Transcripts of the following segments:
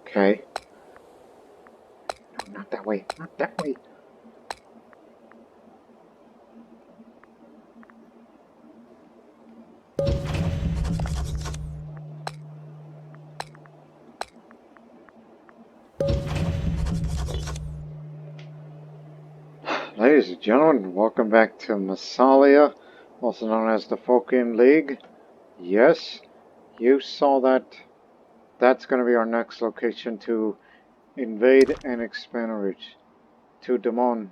Okay. No, not that way. Not that way. Ladies and gentlemen, welcome back to Massalia, also known as the Phocaean League. Yes, you saw that. That's going to be our next location to invade and expand our reach. To Domnonia,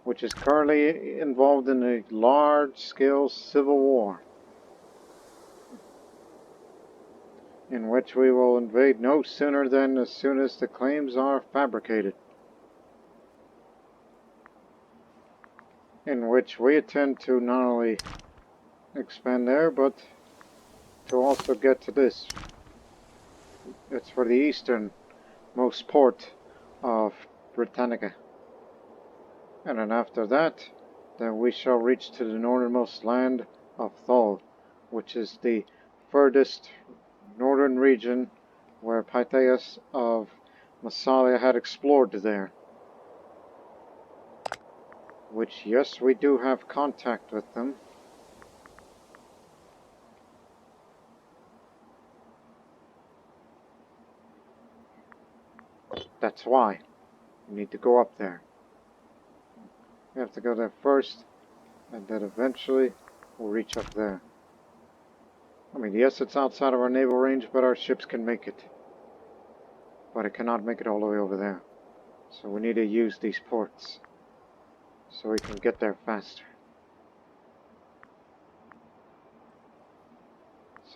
which is currently involved in a large-scale civil war, in which we will invade no sooner than as soon as the claims are fabricated. In which we intend to not only expand there, but to also get to this. It's for the easternmost port of Britannia. And then after that, then we shall reach to the northernmost land of Thule, which is the furthest northern region where Pythias of Massalia had explored there. Which, yes, we do have contact with them. That's why we need to go up there. We have to go there first, and then eventually we'll reach up there. I mean, yes, it's outside of our naval range, but our ships can make it. But it cannot make it all the way over there. So we need to use these ports so we can get there faster.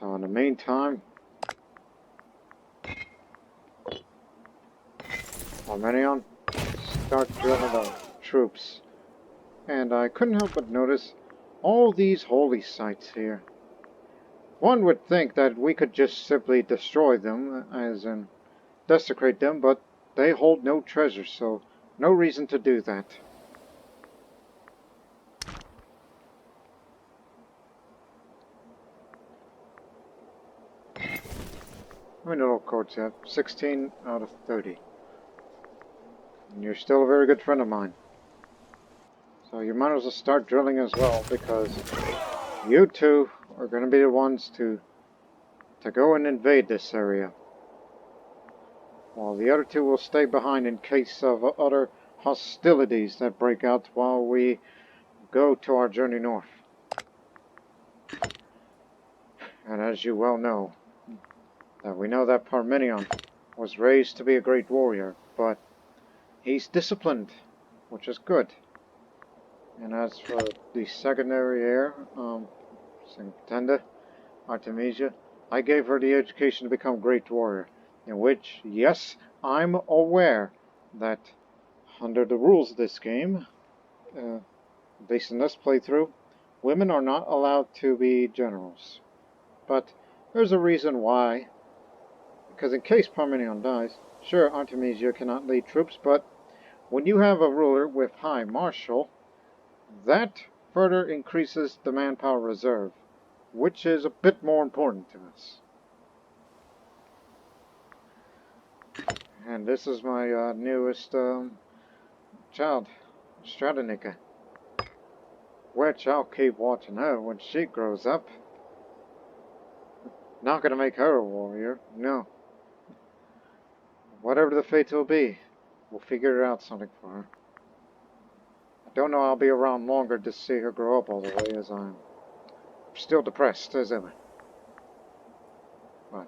So in the meantime, Parmenion, start drilling our troops. And I couldn't help but notice all these holy sites here. One would think that we could just simply destroy them, as in desecrate them, but they hold no treasure, so no reason to do that. How many little courts you have? 16 out of 30. And you're still a very good friend of mine. So you might as well start drilling as well, because you two are going to be the ones to go and invade this area. While the other two will stay behind in case of other hostilities that break out while we go to our journey north. And as you well know, that we know that Parmenion was raised to be a great warrior, but he's disciplined, which is good. And as for the secondary heir, Sintenda, Artemisia, I gave her the education to become a great warrior, in which, yes, I'm aware that under the rules of this game, based on this playthrough, women are not allowed to be generals. But there's a reason why. Because in case Parmenion dies, sure, Artemisia cannot lead troops, but when you have a ruler with high marshal, that further increases the manpower reserve, which is a bit more important to us. And this is my newest child, Stratonica, which I'll keep watching her when she grows up. Not gonna make her a warrior, no. Whatever the fate will be, we'll figure out something for her. I don't know I'll be around longer to see her grow up all the way, as I'm still depressed as ever. But,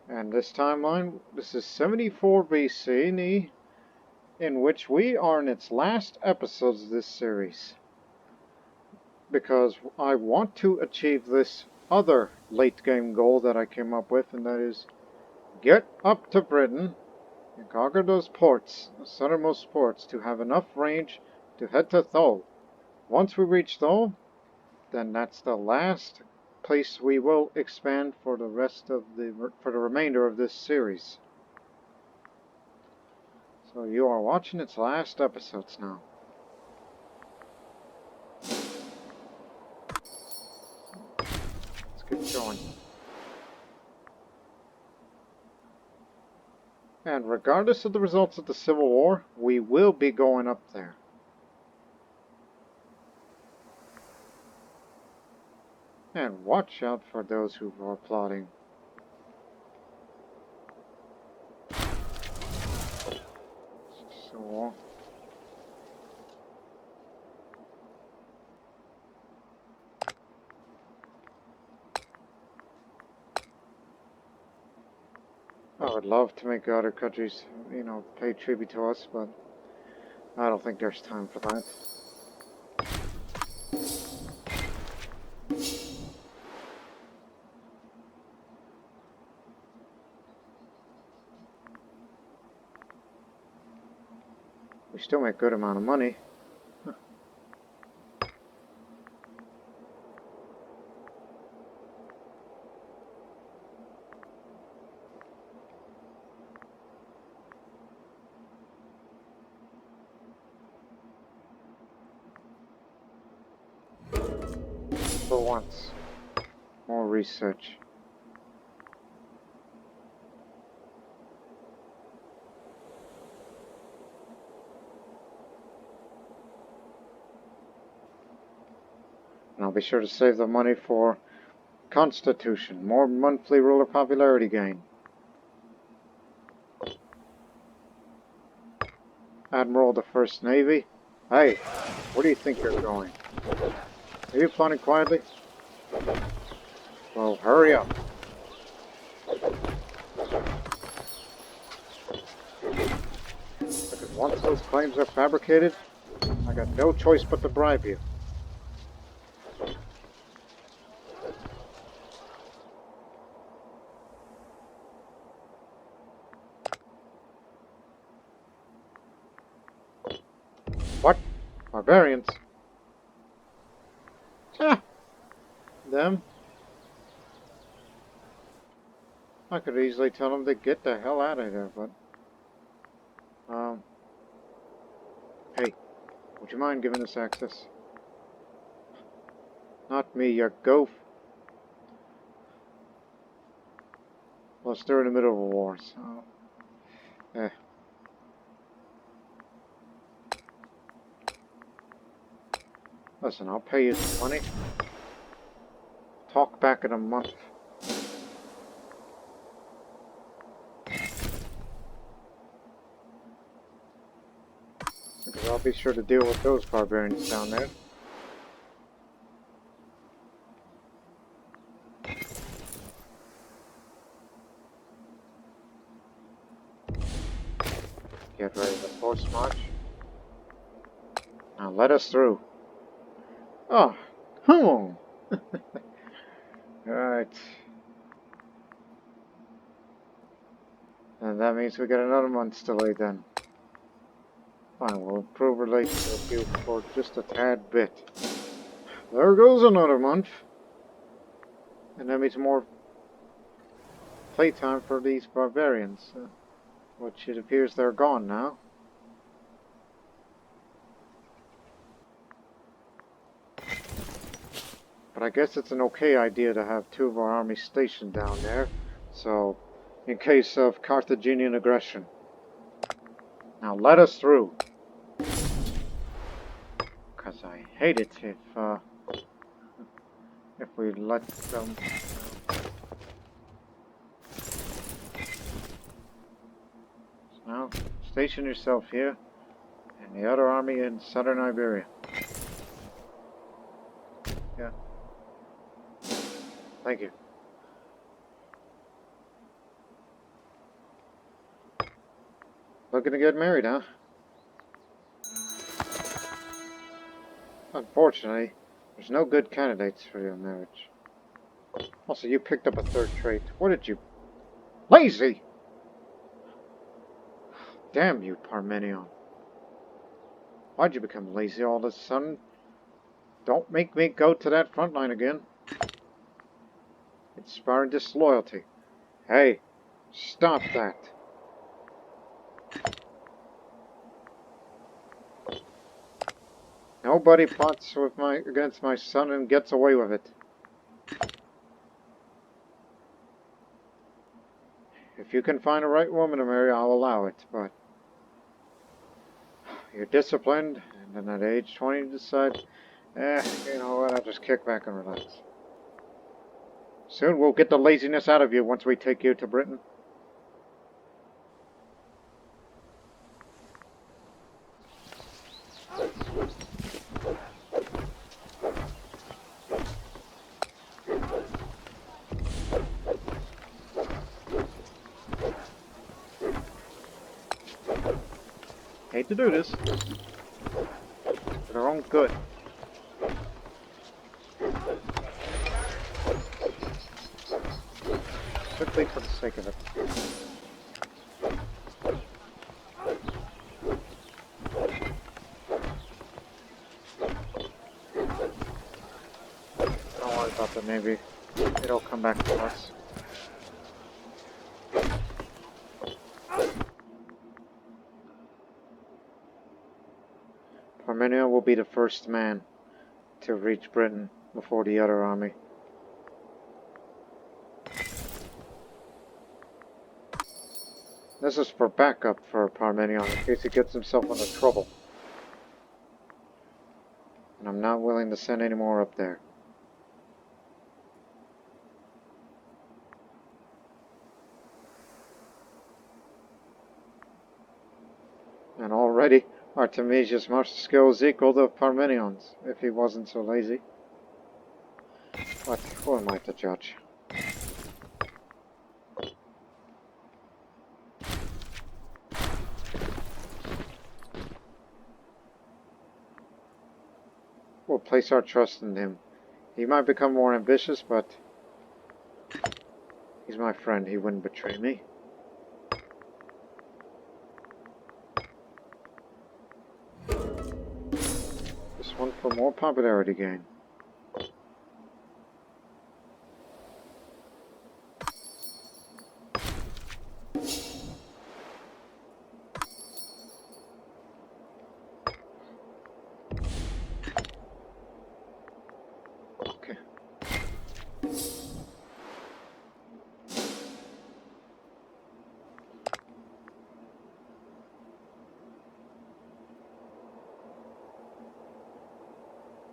And this timeline, this is 74 BC, in which we are in its last episodes of this series. Because I want to achieve this other late game goal that I came up with, and that is get up to Britain and conquer those ports, the southernmost ports, to have enough range to head to Thule. Once we reach Thule, then that's the last place we will expand for the remainder of this series. So you are watching its last episodes now. Keep going. And regardless of the results of the Civil War, we will be going up there. And watch out for those who are plotting. So... I would love to make other countries, you know, pay tribute to us, but I don't think there's time for that. We still make a good amount of money. For once. More research. And I'll be sure to save the money for Constitution. More monthly ruler popularity gain. Admiral of the First Navy. Hey, where do you think you're going? Are you plotting quietly? Well, hurry up. Because once those claims are fabricated, I got no choice but to bribe you. What? Barbarians? Ha! Them? I could easily tell them to get the hell out of there, but... Hey, would you mind giving us access? Not me, you goof. Plus, they're in the middle of a war, so... Listen, I'll pay you some money. Talk back in a month. Because I'll be sure to deal with those barbarians down there. Get ready for force march. Now let us through. Oh, come on. Alright. And that means we get another month's delay then. Fine, we'll improve relations with you for just a tad bit. There goes another month. And that means more playtime for these barbarians. Which it appears they're gone now. But I guess it's an okay idea to have two of our armies stationed down there. So, in case of Carthaginian aggression. Now let us through. Because I hate it if we let them... So now, station yourself here, and the other army in southern Iberia. Yeah. Thank you. Looking to get married, huh? Unfortunately, there's no good candidates for your marriage. Also, you picked up a third trait. What did you... Lazy! Damn you, Parmenion. Why'd you become lazy all of a sudden? Don't make me go to that front line again. Inspiring disloyalty. Hey, stop that. Nobody plots with against my son and gets away with it. If you can find a right woman to marry, I'll allow it, but you're disciplined, and then at age 20 you decide, you know what, I'll just kick back and relax. Soon we'll get the laziness out of you once we take you to Britain. Hate to do this, for their own good. Strictly for the sake of it. Don't worry about that, maybe it'll come back to us. Parmenion will be the first man to reach Britain before the other army. This is for backup for Parmenion in case he gets himself into trouble. And I'm not willing to send any more up there. And already Artemisia's martial skill is equal to Parmenion's, if he wasn't so lazy. But who am I to judge? We'll place our trust in him. He might become more ambitious, but he's my friend. He wouldn't betray me. This one for more popularity gain.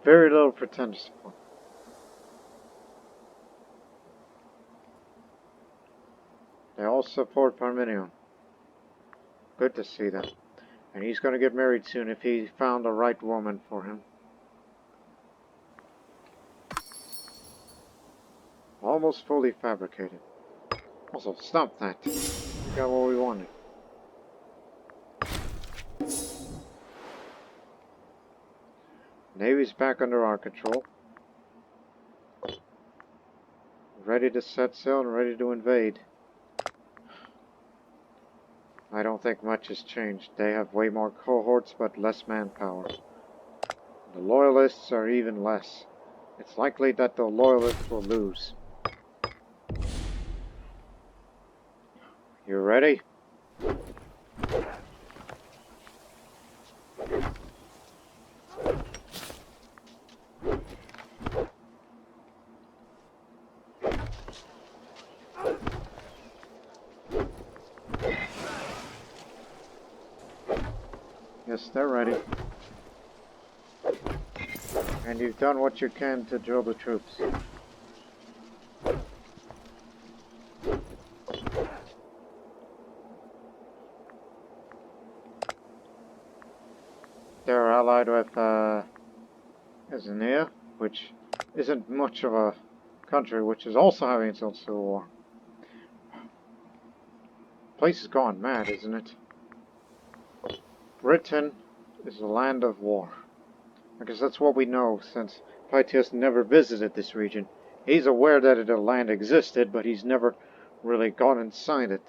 Very little pretentious upon. They all support Parmenion. Good to see that. And he's going to get married soon if he found the right woman for him. Almost fully fabricated. Also, stop that. We got what we wanted. Navy's back under our control. Ready to set sail and ready to invade. I don't think much has changed. They have way more cohorts but less manpower. The loyalists are even less. It's likely that the loyalists will lose. You ready? Yes, they're ready. And you've done what you can to drill the troops. They're allied with Xenia, which isn't much of a country, which is also having its own civil war. Place has gone mad, isn't it? Britain is a land of war. I guess that's what we know, since Pytheas never visited this region. He's aware that the land existed, but he's never really gone inside it.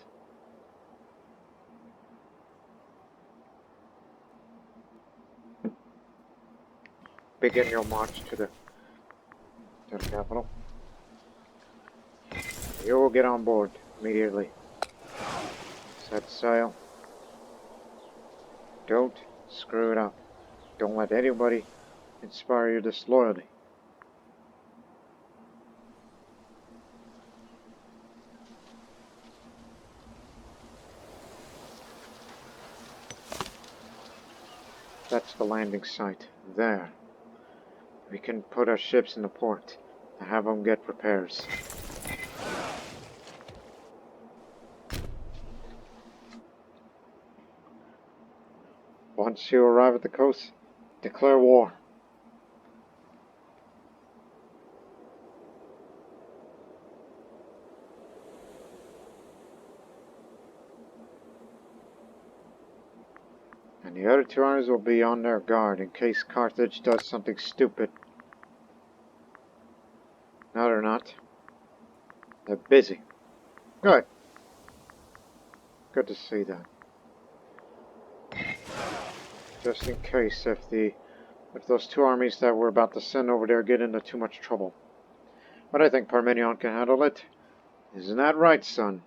Begin your march to the capital. You will get on board immediately. Set sail. Don't screw it up. Don't let anybody inspire your disloyalty. the landing site. There. We can put our ships in the port and have them get repairs. Once you arrive at the coast, declare war. And the other two armies will be on their guard in case Carthage does something stupid. No, they're not. They're busy. Good. Good to see that. Just in case if those two armies that we're about to send over there get into too much trouble. But I think Parmenion can handle it. Isn't that right, son?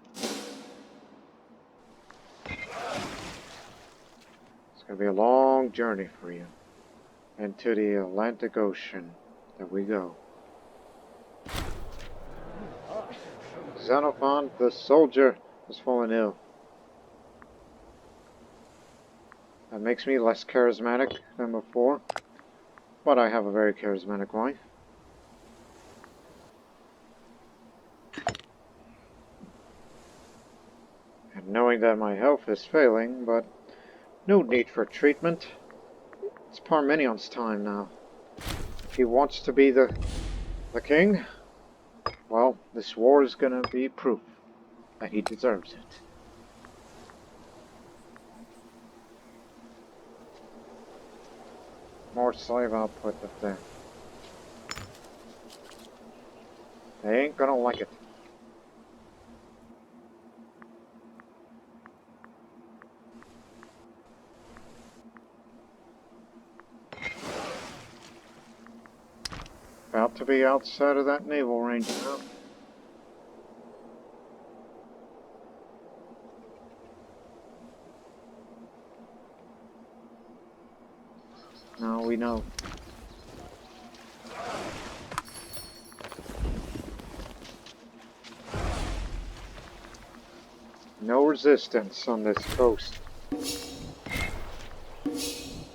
It's going to be a long journey for you. Into the Atlantic Ocean. There we go. Xenophon, the soldier, has fallen ill. That makes me less charismatic than before. But I have a very charismatic wife. And knowing that my health is failing, but no need for treatment. It's Parmenion's time now. If he wants to be the king, well, this war is gonna be proof that he deserves it. More slave output up there. They ain't gonna like it. About to be outside of that naval range now. Now we know. No resistance on this coast.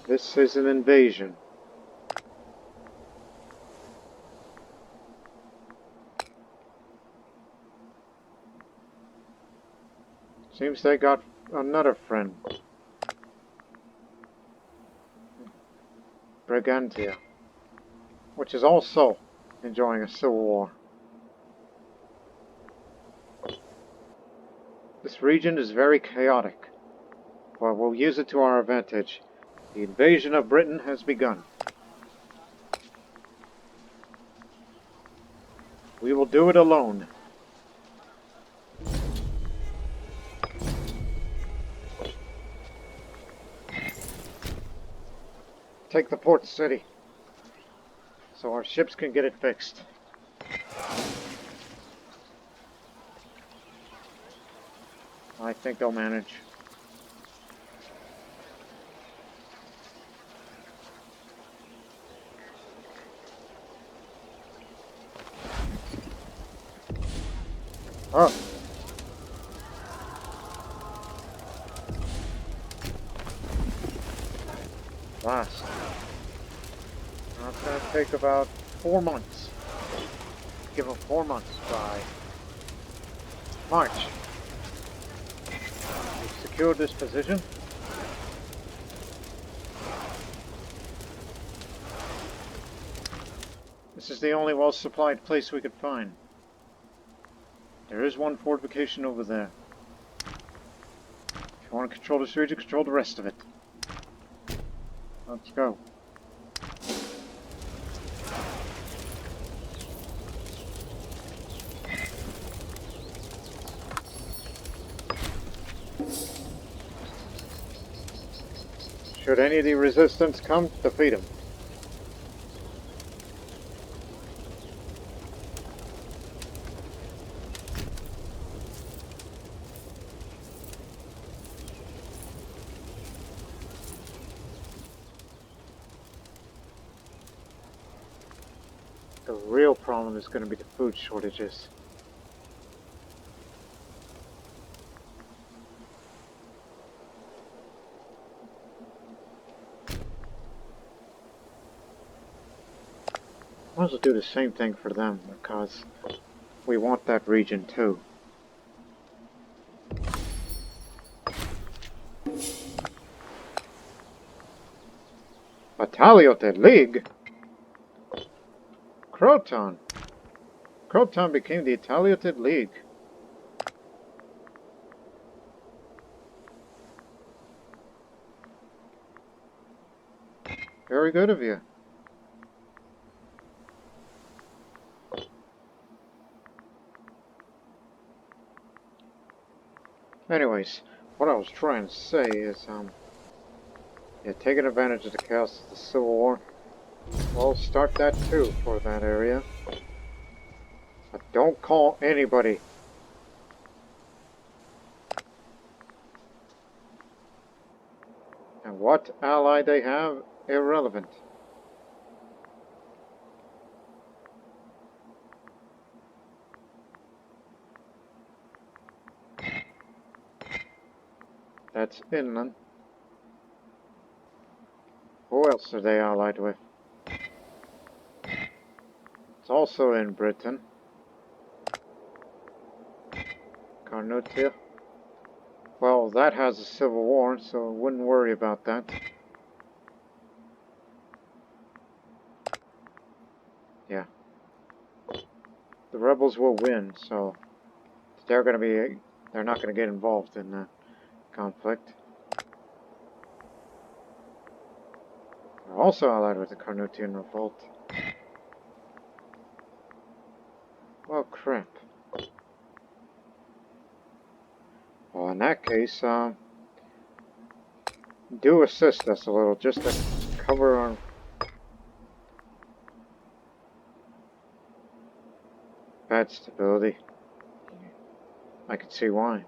This is an invasion. Seems they got another friend. Brigantia. Which is also enjoying a civil war. This region is very chaotic, but we'll use it to our advantage. The invasion of Britain has begun. We will do it alone. Take the port city, so our ships can get it fixed. I think they'll manage. Oh. Last. Now it's going to take about 4 months. Give them 4 months by March. We've secured this position. This is the only well-supplied place we could find. There is one fortification over there. If you want to control this region, control the rest of it. Let's go. Should any of the resistance come, defeat them. The real problem is going to be the food shortages. Might as well do the same thing for them, because we want that region too. Massalian League? Croton. Croton became the Massalian League. Very good of you. Anyways, what I was trying to say is, yeah, taking advantage of the chaos of the Civil War. Well, start that too for that area. But don't call anybody. And what ally they have, irrelevant. That's inland. Who else are they allied with? It's also in Britain. Carnutia. Well, that has a civil war, so wouldn't worry about that. Yeah. The rebels will win, so they're not gonna get involved in the conflict. They're also allied with the Carnutian revolt. Well, crap. Well, in that case, do assist us a little, just to cover our... bad stability. I can see why.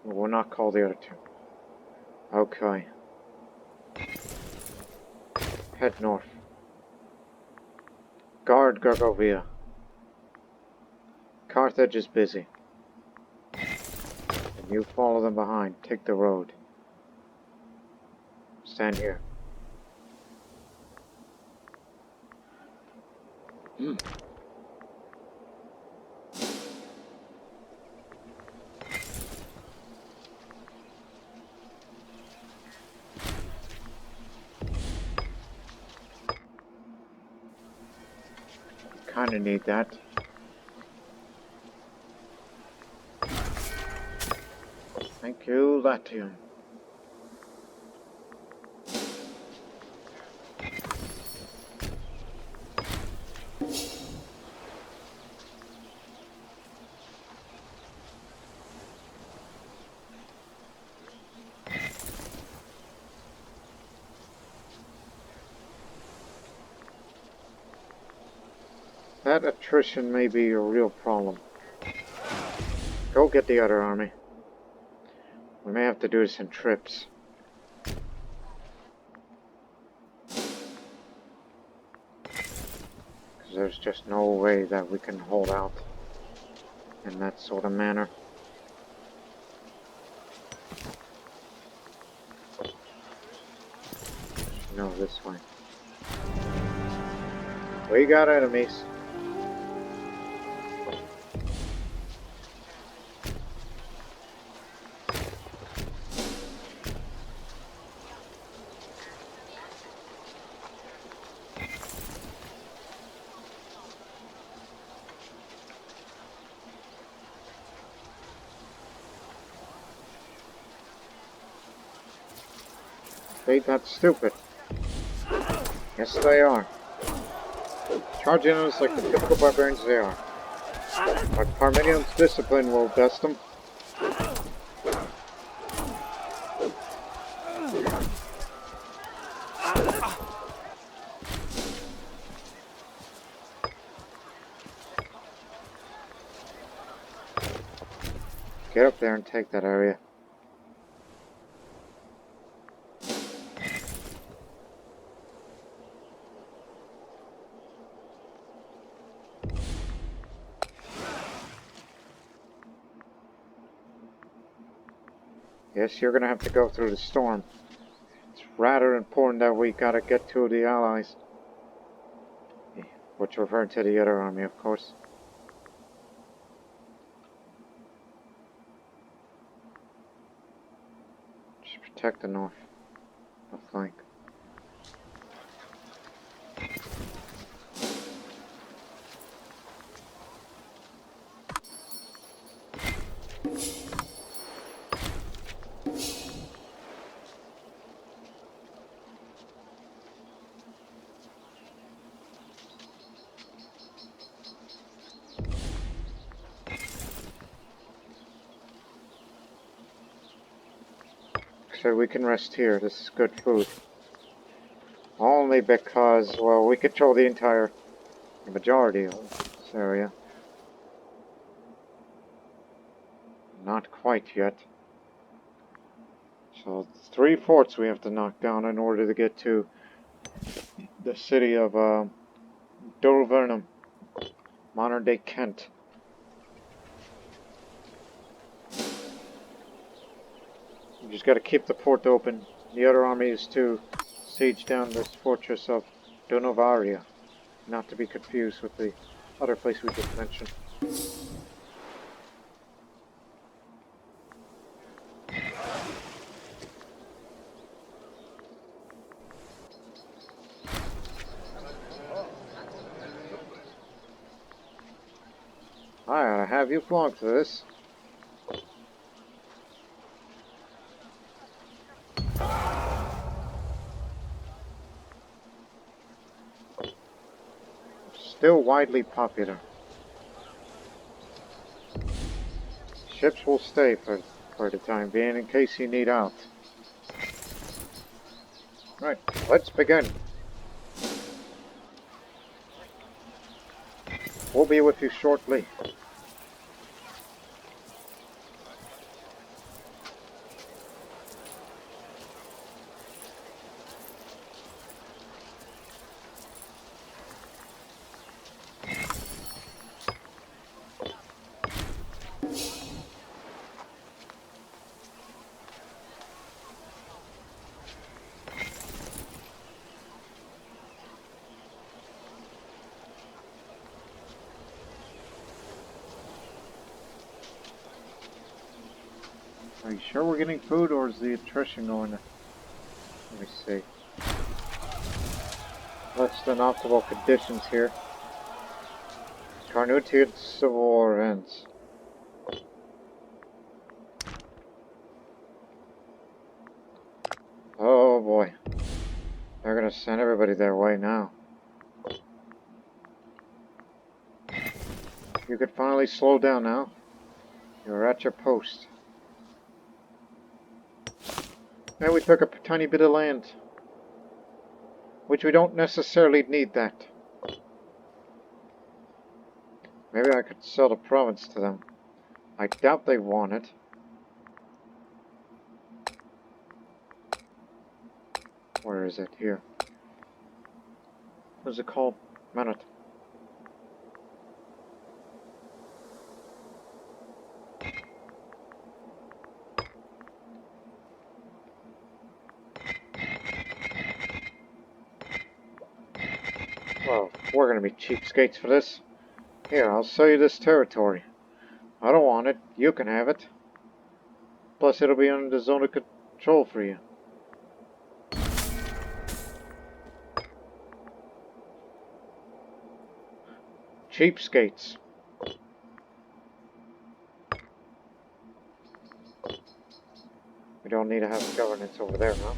We'll not call the other two. Okay. Head north. Guard Gergovia. Carthage is busy. And you follow them behind. Take the road. Stand here. Kinda need that. Thank you, Latium. That attrition may be a real problem. Go get the other army. We may have to do this in trips. Because there's just no way that we can hold out in that sort of manner. No, this way. We got enemies. They got stupid. Yes, they are. Charging us like the typical barbarians they are. But Parmenion's discipline will best them. Get up there and take that area. Guess you're gonna have to go through the storm. It's rather important that we gotta get to the Allies. Which referring to the other army, of course. Just protect the north. The flank. So we can rest here. This is good food. Only because, well, we control the majority of this area. Not quite yet. So 3 forts we have to knock down in order to get to the city of Dulvernum, modern day Kent. You just got to keep the port open. The other army is to siege down this fortress of Donovaria, not to be confused with the other place we just mentioned. I ought to have you flogged for this. Still widely popular. Ships will stay for the time being in case you need out. Right, let's begin. We'll be with you shortly. Are you sure we're getting food, or is the attrition going to... Let me see. Less than optimal conditions here. Carnutian Civil War ends. Oh boy. They're gonna send everybody their way now. You could finally slow down now. You're at your post. And we took a tiny bit of land. Which we don't necessarily need that. Maybe I could sell the province to them. I doubt they want it. Where is it? Here. What is it called? Minute. Well, we're gonna be cheapskates for this. Here, I'll sell you this territory. I don't want it. You can have it. Plus, it'll be under the zone of control for you. Cheapskates. We don't need to have governance over there, huh?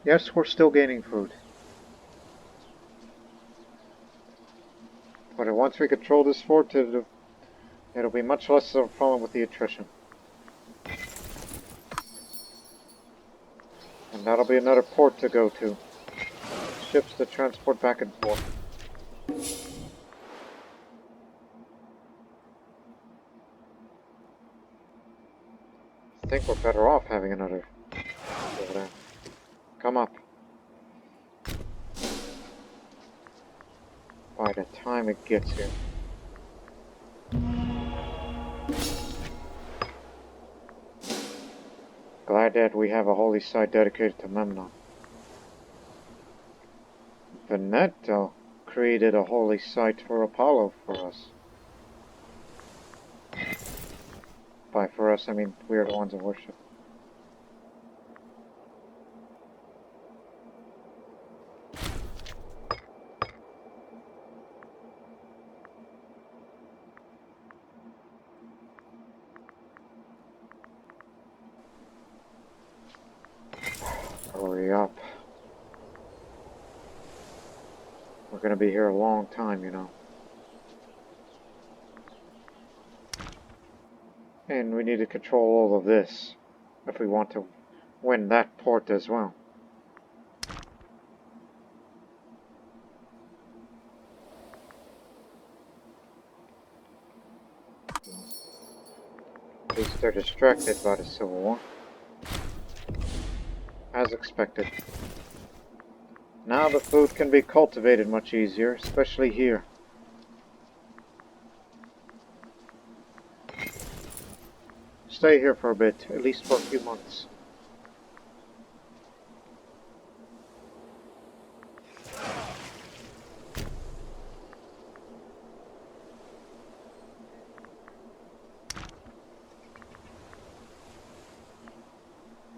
Yes, we're still gaining food. But once we control this fort, it'll be much less of a problem with the attrition. And that'll be another port to go to. Ships to transport back and forth. I think we're better off having another over there. Come up. by the time it gets here. Glad that we have a holy site dedicated to Memnon. Veneto created a holy site for Apollo for us. By for us, I mean we are the ones who worship. Hurry up. We're gonna be here a long time, you know. And we need to control all of this if we want to win that port as well. At least they're distracted by the Civil War. As expected. Now the food can be cultivated much easier, especially here. Stay here for a bit, at least for a few months.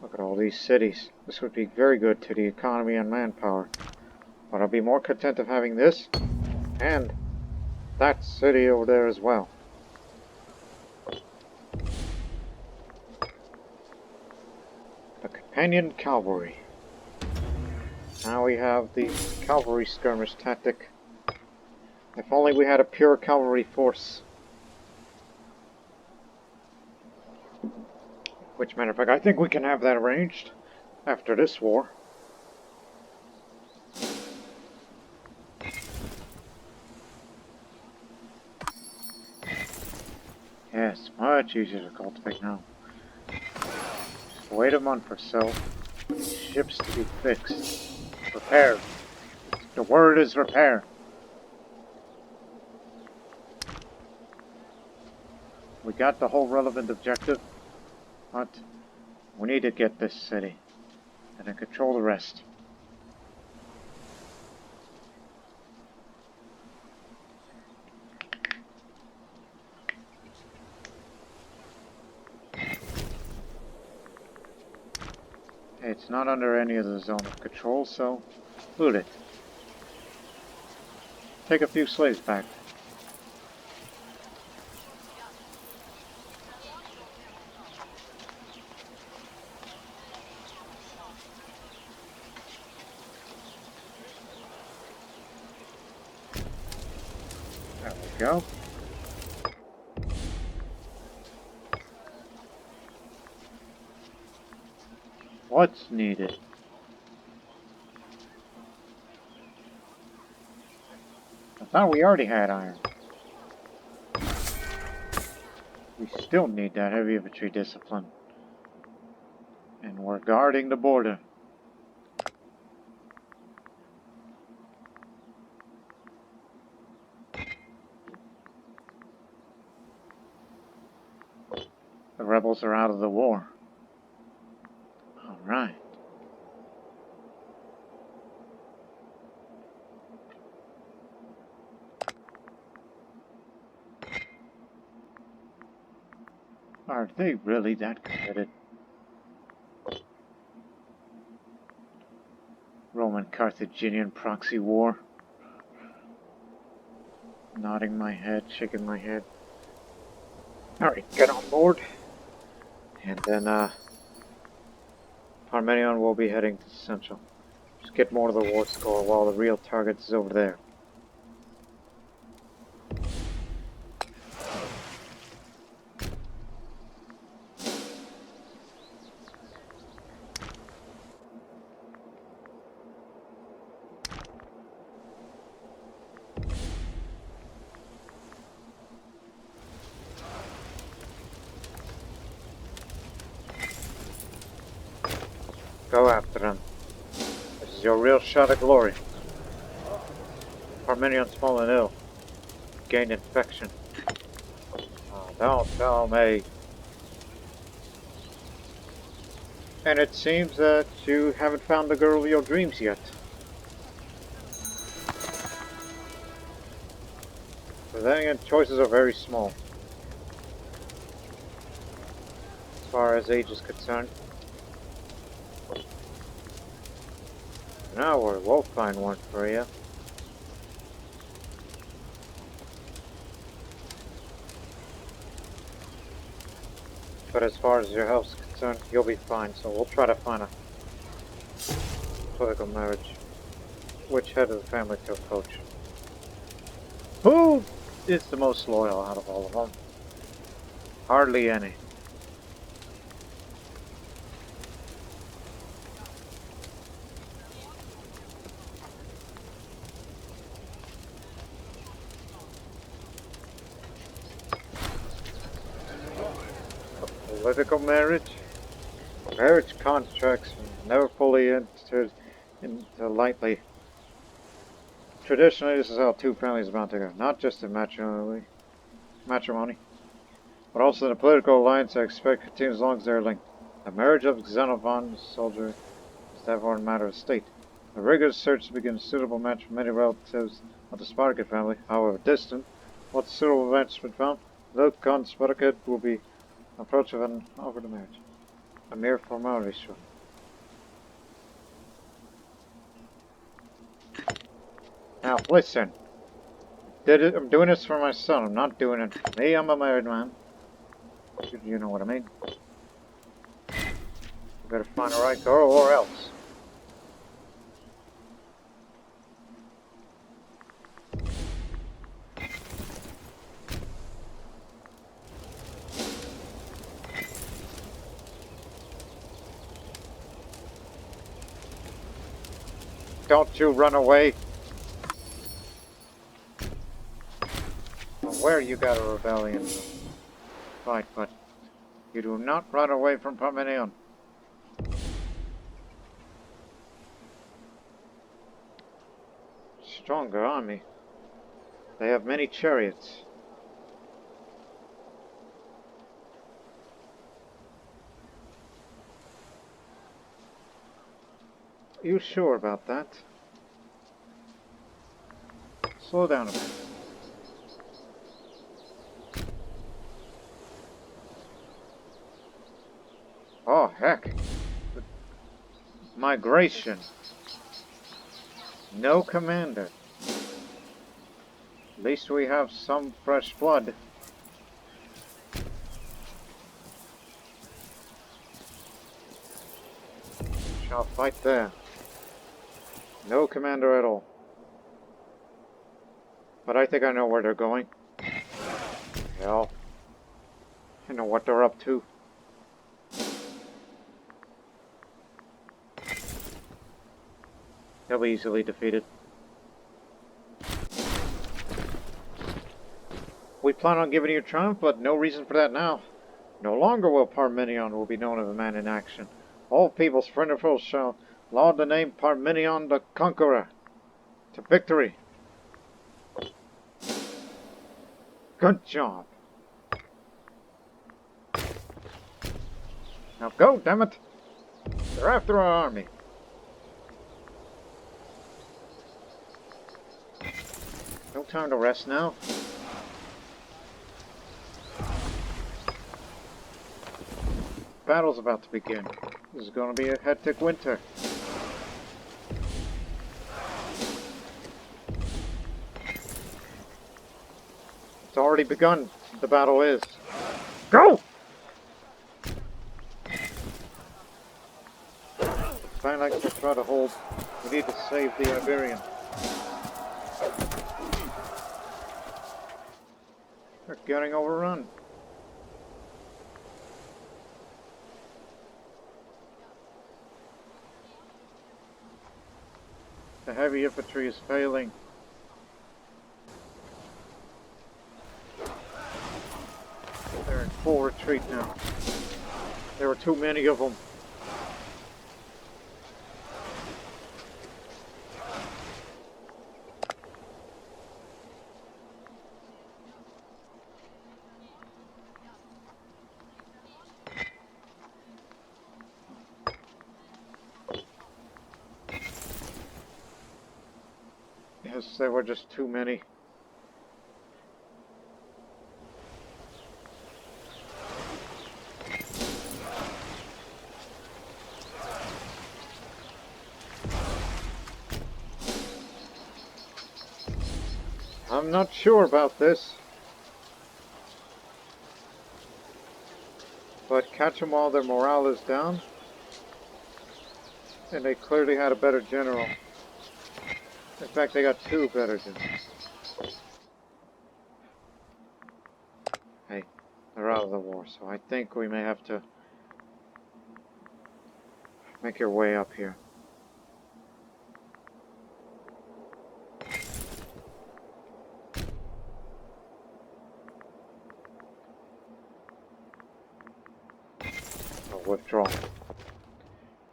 Look at all these cities. This would be very good to the economy and manpower. But I'll be more content of having this and that city over there as well. The Companion Cavalry. Now we have the cavalry skirmish tactic. If only we had a pure cavalry force. Which, matter of fact, I think we can have that arranged after this war. Yes, much easier to cultivate now. Just wait a month or so. Ships to be fixed. Repaired. The word is repair. We got the whole relevant objective, but we need to get this city and then control the rest. It's not under any of the zone of control, so loot it. Take a few slaves back. There we go. What's needed? I thought we already had iron. We still need that heavy infantry discipline. And we're guarding the border. The rebels are out of the war. Alright. Are they really that committed? Roman-Carthaginian proxy war. Nodding my head, shaking my head. Alright, get on board. And then, Parmenion will be heading to Central. Just get more of the war score while the real target is over there. Go after them. This is your real shot at glory. Parmenion's fallen ill. Gained infection. Oh, don't tell me. And it seems that you haven't found the girl of your dreams yet. But then again, choices are very small. As far as age is concerned. Now we'll find one for you. But as far as your health's concerned, you'll be fine, so we'll try to find a political marriage. Which head of the family to approach? Who is the most loyal out of all of them? Hardly any. Political marriage? Marriage contracts never fully entered into lightly. Traditionally, this is how two families bound together, not just in matrimony, but also in a political alliance I expect continues as long as they're linked. The marriage of Xenophon, soldier, is therefore a matter of state. A rigorous search to begin a suitable match for many relatives of the Spartacus family, however distant. What suitable match has been found? Luke on Spartacus will be approach of an offer to marriage. A mere formality, sure. Now, listen. I'm doing this for my son. I'm not doing it for me. I'm a married man. You know what I mean. You better find the right girl or else. Don't you run away. Where you got a rebellion fight, but you do not run away from Parmenion. Stronger army. They have many chariots. Are you sure about that? Slow down a bit. Oh, heck. Migration. No commander. At least we have some fresh blood. Shall fight there. No commander at all. But I think I know where they're going. Hell. I know what they're up to. They'll be easily defeated. We plan on giving you triumph, but no reason for that now. No longer will Parmenion be known as a man in action. All peoples, friend and foe, shall laud the name Parmenion the Conqueror. To victory. Good job. Now go, damn it! They're after our army. No time to rest now. Battle's about to begin. This is going to be a hectic winter. It's already begun. The battle is. Go! Fine, like to try to hold. We need to save the Iberian. They're getting overrun. The heavy infantry is failing. They're in full retreat now. There were too many of them. because there were just too many. I'm not sure about this. But catch them while their morale is down. And they clearly had a better general. In fact, they got two better generals. Hey, they're out of the war, so I think we may have to make your way up here. Withdraw.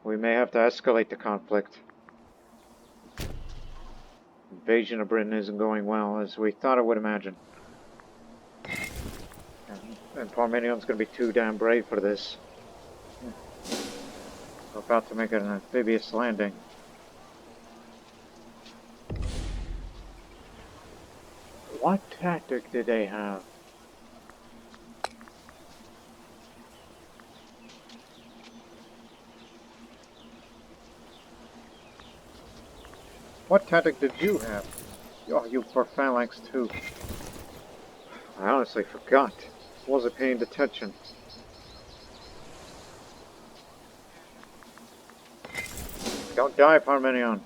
We may have to escalate the conflict. Invasion of Britain isn't going well, as we thought it would imagine. And Parmenion's going to be too damn brave for this. We're about to make an amphibious landing. What tactic did they have? What tactic did you have? Oh, you for phalanx too. I honestly forgot. Wasn't paying attention. Don't die, Parmenion.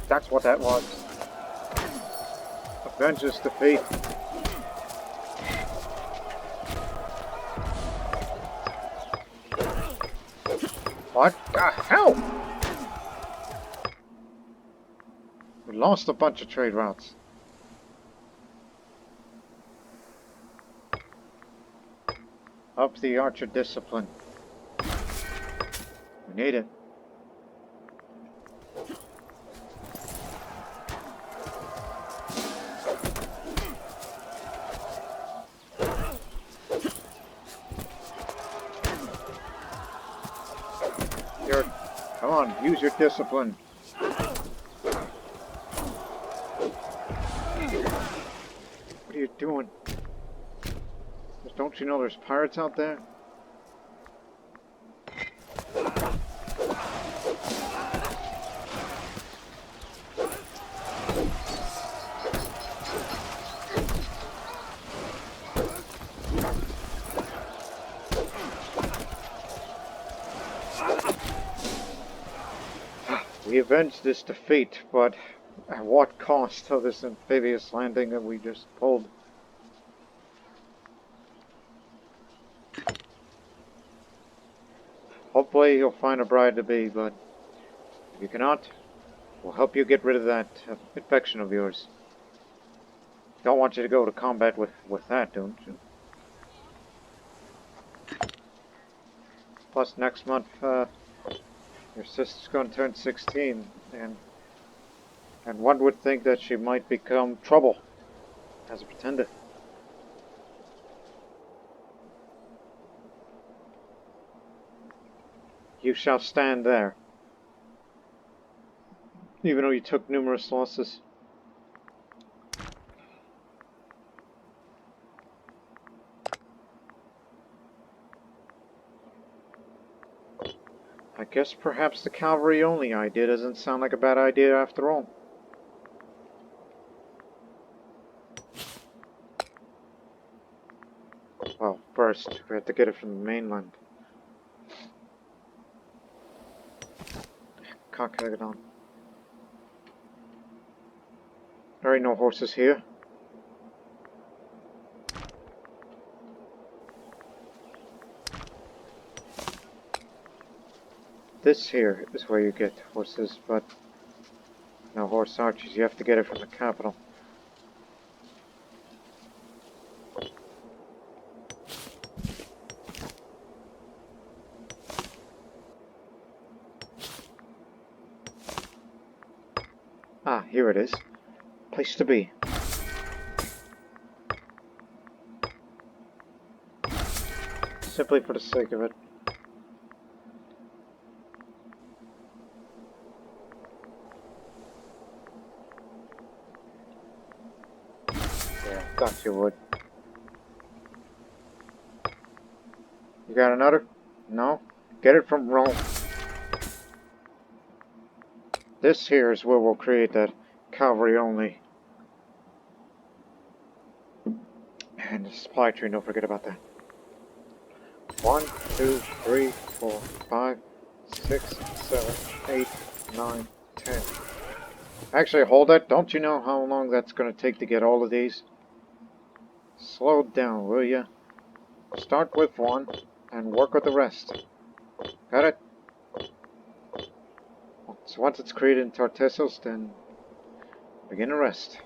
That's what that was. Avenge this defeat. What the hell? We lost a bunch of trade routes. Up the archer discipline. We need it. Come on, use your discipline. What are you doing? Don't you know there's pirates out there? We avenged this defeat, but at what cost of this amphibious landing that we just pulled? Hopefully you'll find a bride-to-be, but if you cannot, we'll help you get rid of that infection of yours. Don't want you to go to combat with that, don't you? Plus, next month, your sister's going to turn 16, and one would think that she might become trouble as a pretender. You shall stand there, even though you took numerous losses. I guess perhaps the cavalry only idea doesn't sound like a bad idea after all. Well, first, we have to get it from the mainland. Can't get it on. There ain't no horses here. This here is where you get horses, but no horse archers. You have to get it from the capital. Ah, here it is. Place to be. Simply for the sake of it. Thought you would. You got another? No? Get it from Rome. This here is where we'll create that cavalry only. And the supply train, don't forget about that. 1, 2, 3, 4, 5, 6, 7, 8, 9, 10. Actually, hold that. Don't you know how long that's going to take to get all of these? Slow down, will ya? Start with one and work with the rest. Got it? So once it's created in Tartessos, then begin the rest.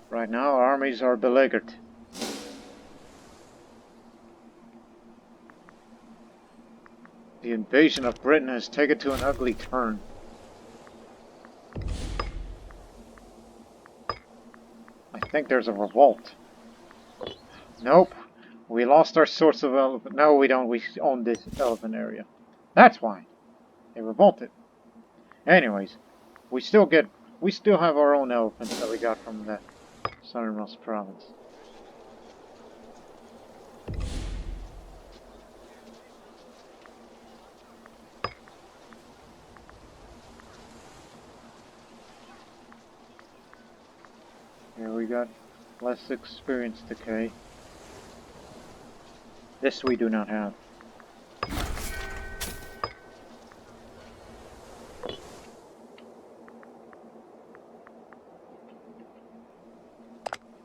Right now, our armies are beleaguered. The invasion of Britain has taken to an ugly turn. I think there's a revolt. Nope. We lost our source of elephant. No, we don't. We own this elephant area. That's why. They revolted. Anyways, we still have our own elephants that we got from the southernmost province. Here we got less experience decay. This we do not have.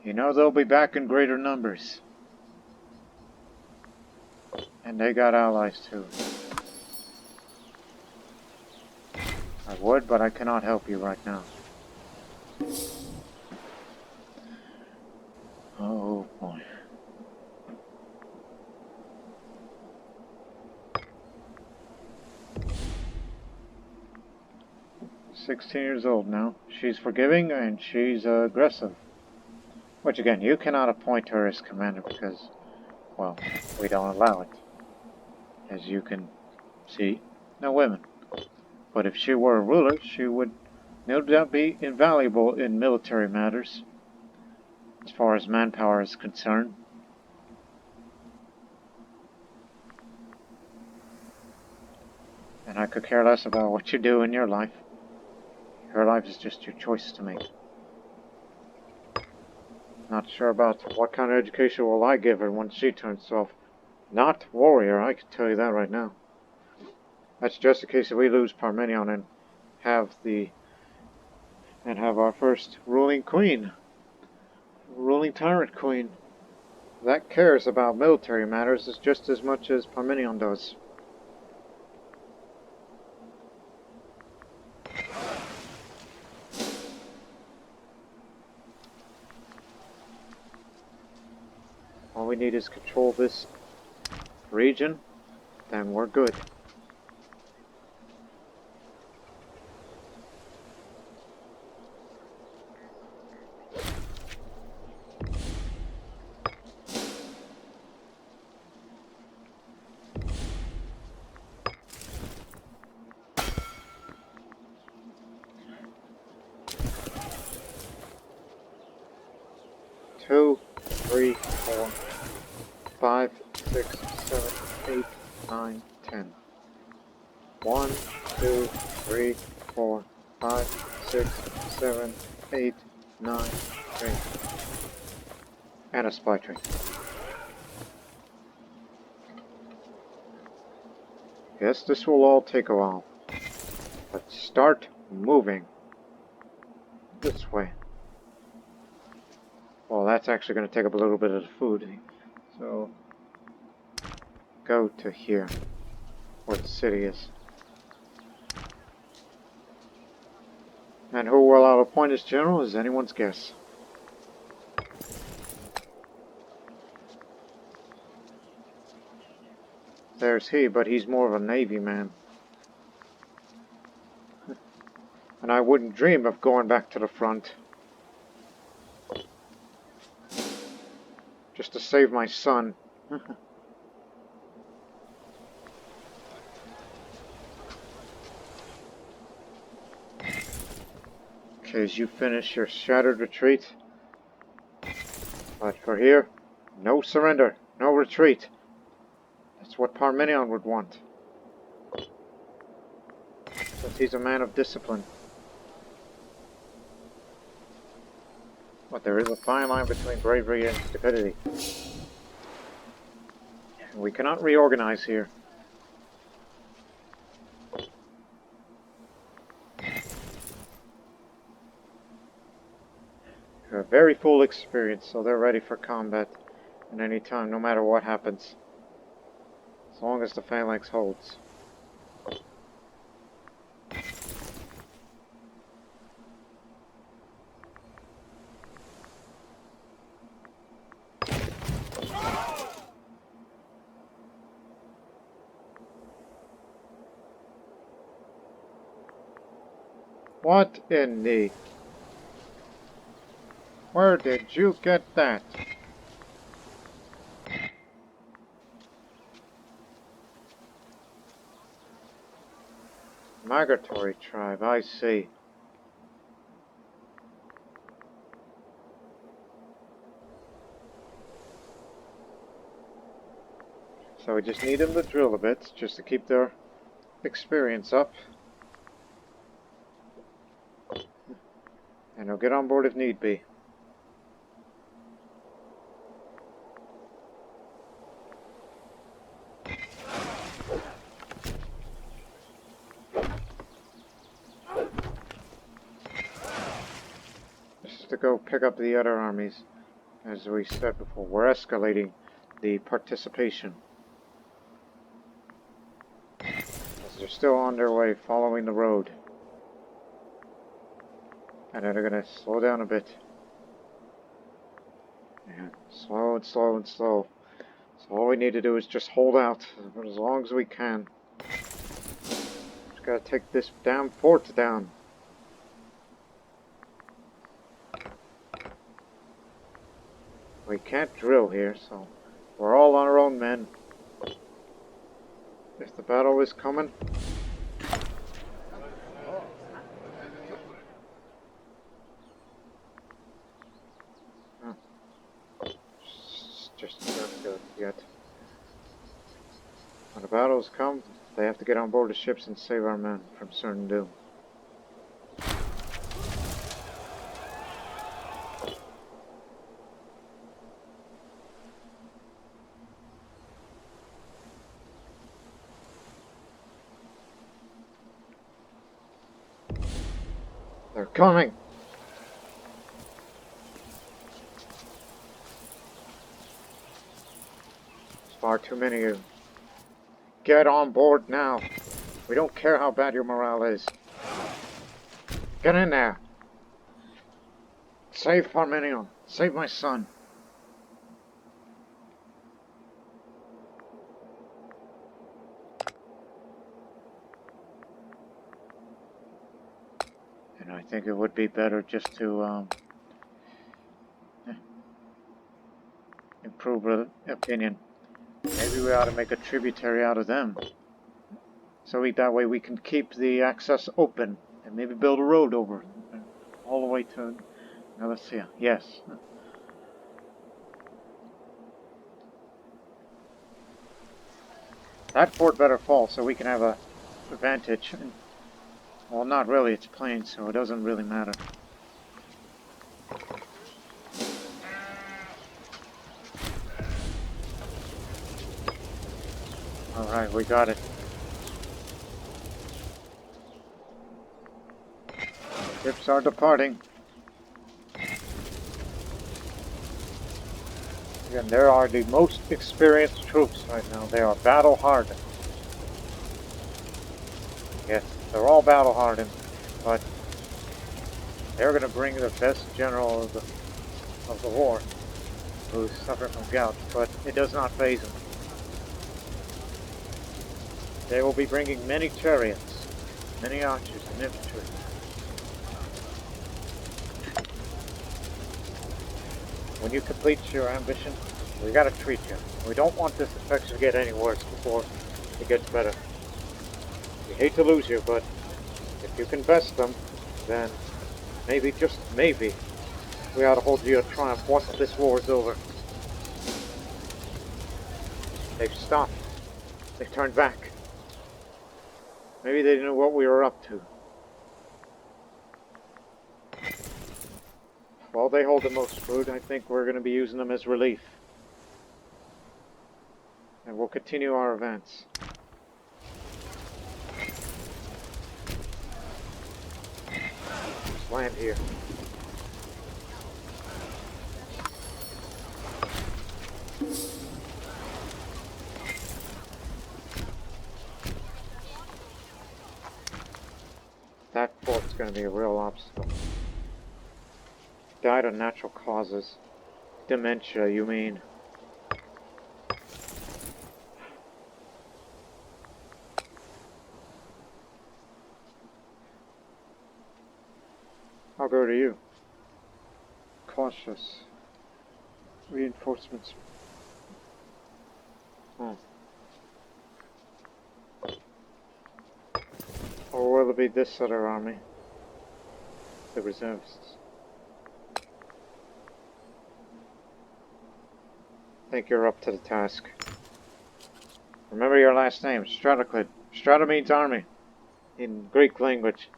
You know they'll be back in greater numbers. And they got allies too. I would, but I cannot help you right now. Oh boy. "16 years old now. She's forgiving and she's aggressive." Which again, you cannot appoint her as commander because, well, we don't allow it. As you can see, no women. But if she were a ruler, she would no doubt be invaluable in military matters, as far as manpower is concerned. And I could care less about what you do in your life. Her life is just your choice to make. Not sure about what kind of education will I give her when she turns 12. Not warrior, I can tell you that right now. That's just in case we lose Parmenion and have our first ruling queen, ruling tyrant queen. That cares about military matters as just as much as Parmenion does. All we need is control this region, then we're good. Two, 3, 4, 5, 6, 7, 8, 9, 10. 1, 2, 3, 4, 5, 6, 7, 8, 9, 10. And a supply train. Yes, this will all take a while. But start moving. This way. Well, that's actually going to take up a little bit of the food. So, go to here, where the city is. And who will I appoint as general is anyone's guess. There's he, but he's more of a navy man. And I wouldn't dream of going back to the front. Just to save my son. Okay, as you finish your shattered retreat. But for here, no surrender, no retreat. That's what Parmenion would want. Since he's a man of discipline. But there is a fine line between bravery and stupidity. We cannot reorganize here. They're very full experience, so they're ready for combat at any time, no matter what happens. As long as the phalanx holds. What in the... Where did you get that? Migratory tribe, I see. So we just need them to drill a bit, just to keep their experience up. And they'll get on board if need be. Just to go pick up the other armies. As we said before, we're escalating the participation. As they're still on their way, following the road. And then they're going to slow down a bit. Yeah, slow and slow and slow. So all we need to do is just hold out for as long as we can. Just gotta take this damn fort down. We can't drill here, so we're all on our own men. If the battle is coming... Just don't do it yet. When the battles come, they have to get on board the ships and save our men from certain doom. They're coming! Far too many of you. Get on board now. We don't care how bad your morale is. Get in there. Save Parmenion. Save my son. And I think it would be better just to improve opinion. Maybe we ought to make a tributary out of them. So that way we can keep the access open and maybe build a road over all the way to Massalia. Yes. That fort better fall so we can have a advantage. Well, not really. It's plain, so it doesn't really matter. Alright, we got it. Ships are departing. Again, there are the most experienced troops right now. They are battle hardened. Yes, they're all battle hardened, but they're going to bring the best general of the war, who's suffering from gout, but it does not faze them. They will be bringing many chariots, many archers and infantry. When you complete your ambition, we gotta treat you. We don't want this infection to get any worse before it gets better. We hate to lose you, but if you can best them, then maybe, just maybe, we ought to hold you a triumph once this war is over. They've stopped. They've turned back. Maybe they knew what we were up to. While they hold the most food, I think we're going to be using them as relief. And we'll continue our advance. Let's land here. That fort's going to be a real obstacle. Died of natural causes. Dementia, you mean? I'll go to you. Cautious. Reinforcements. Oh. Or will it be this other army? The reservists. I think you're up to the task. Remember your last name, Stratoclid. Strata means army in Greek language.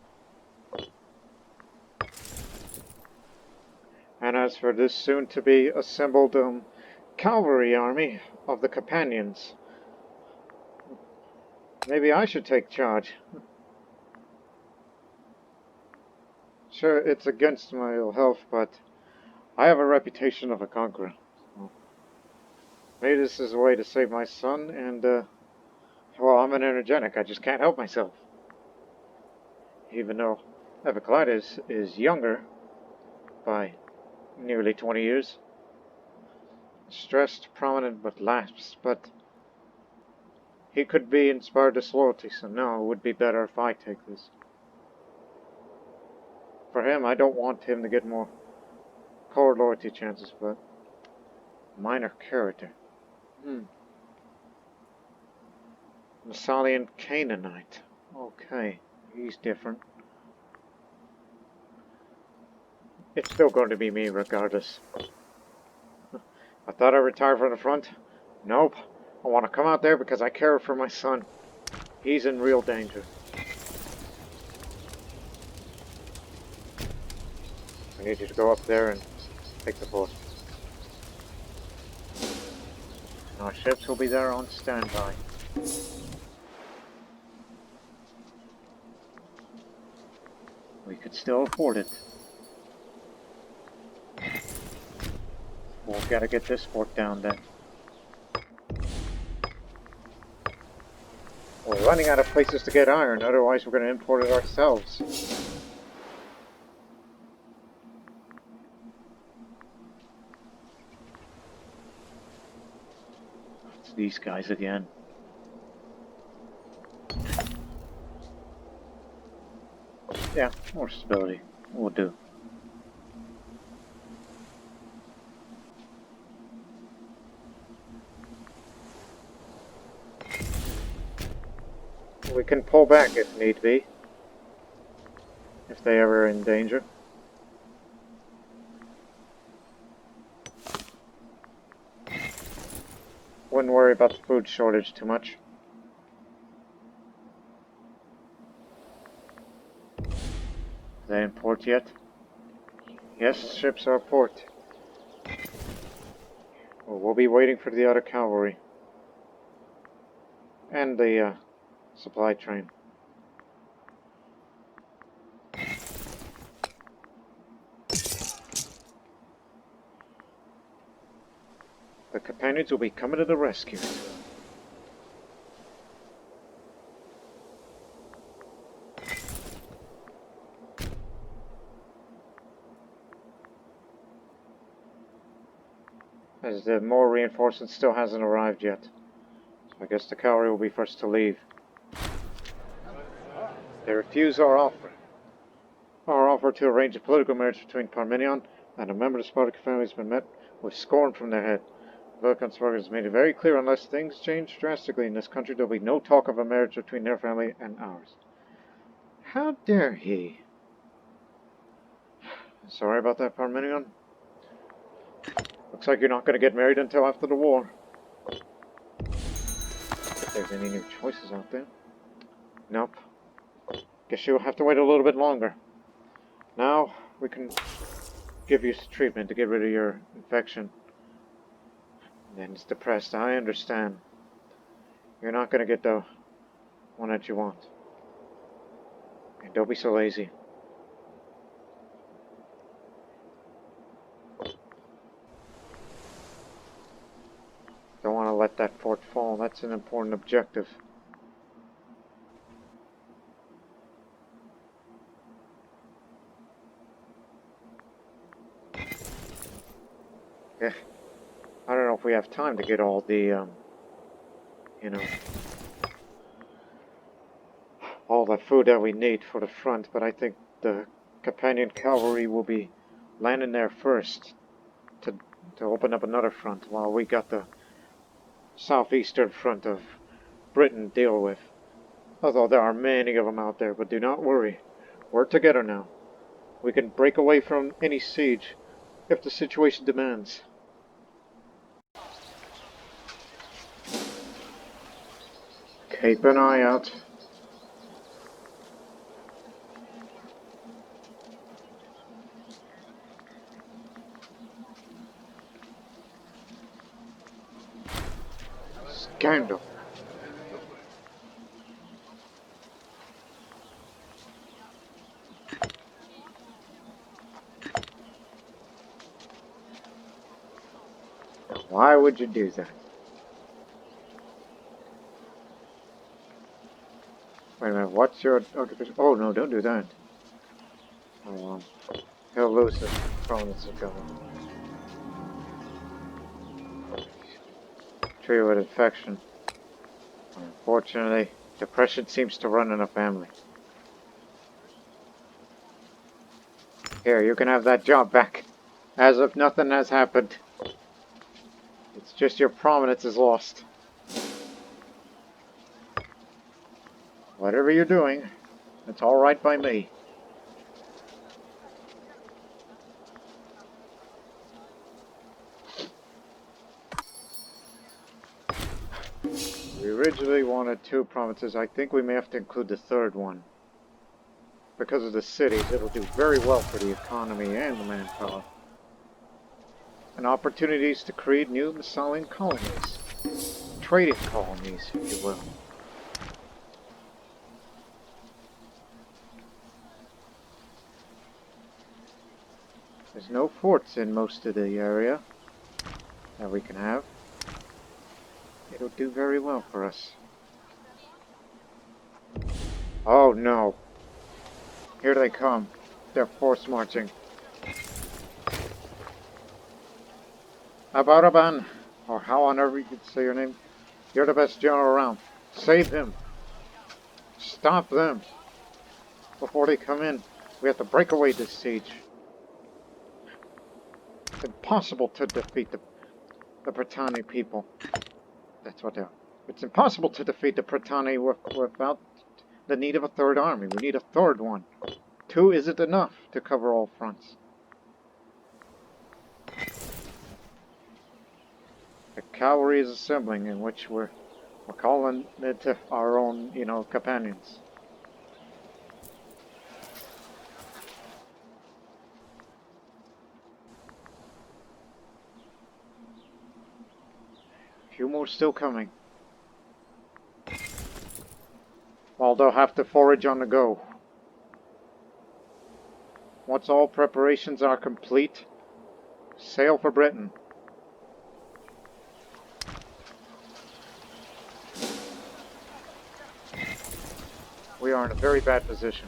And as for this soon-to-be assembled cavalry army of the companions, maybe I should take charge. Sure, it's against my ill health, but I have a reputation of a conqueror. So maybe this is a way to save my son, and, well, I'm an energetic. I just can't help myself. Even though Epicleides is younger by nearly 20 years. Stressed, prominent, but lapsed, but he could be inspired disloyalty, so no, it would be better if I take this. For him, I don't want him to get more core loyalty chances, but minor character. Massalian Canaanite. Okay, he's different. It's still going to be me regardless. I thought I retired from the front. Nope. I want to come out there because I care for my son. He's in real danger. I need you to go up there and take the fort. Our ships will be there on standby. We could still afford it. We'll gotta get this fort down then. We're running out of places to get iron, otherwise we're gonna import it ourselves. It's these guys again. Yeah, more stability. We'll do. We can pull back if need be. If they ever are in danger. Wouldn't worry about the food shortage too much. Are they in port yet? Yes, ships are at port. Well, we'll be waiting for the other cavalry. And the supply train. The companions will be coming to the rescue. As the more reinforcement still hasn't arrived yet. So I guess the cavalry will be first to leave. They refuse our offer. Our offer to arrange a political marriage between Parmenion and a member of the Spartan family has been met with scorn from their head. Vulcan Spartan has made it very clear unless things change drastically in this country, there will be no talk of a marriage between their family and ours. How dare he? Sorry about that, Parmenion. Looks like you're not going to get married until after the war. If there's any new choices out there. Nope. Guess you'll have to wait a little bit longer. Now, we can give you treatment to get rid of your infection. And then it's depressed. I understand. You're not going to get the one that you want. And don't be so lazy. Don't want to let that fort fall. That's an important objective. Yeah. I don't know if we have time to get all the, you know, all the food that we need for the front, but I think the companion cavalry will be landing there first to open up another front while we got the southeastern front of Britain to deal with. Although there are many of them out there, but do not worry. We're together now. We can break away from any siege if the situation demands. Keep an eye out. Scandal. Why would you do that? Wait a minute, what's your occupation? Oh no, don't do that. Oh, he'll lose his bonus of going. Treated with infection. Unfortunately, depression seems to run in the family. Here, you can have that job back. As if nothing has happened. It's just your prominence is lost. Whatever you're doing, it's alright by me. We originally wanted 2 provinces. I think we may have to include the 3rd one. Because of the cities, it'll do very well for the economy and the manpower. And opportunities to create new Massalian colonies. Trading colonies, if you will. There's no forts in most of the area that we can have. It'll do very well for us. Oh no. Here they come. They're force marching. Abaraban, or how on earth you could say your name. You're the best general around. Save him. Stop them. Before they come in, we have to break away this siege. It's impossible to defeat the Pretani people. That's what they are. It's impossible to defeat the Pretani without the need of a 3rd army. We need a 3rd one. 2 isn't enough to cover all fronts. The cavalry is assembling, in which we're calling it our own, companions. A few more still coming. Well, they'll have to forage on the go. Once all preparations are complete, sail for Britain. We are in a very bad position.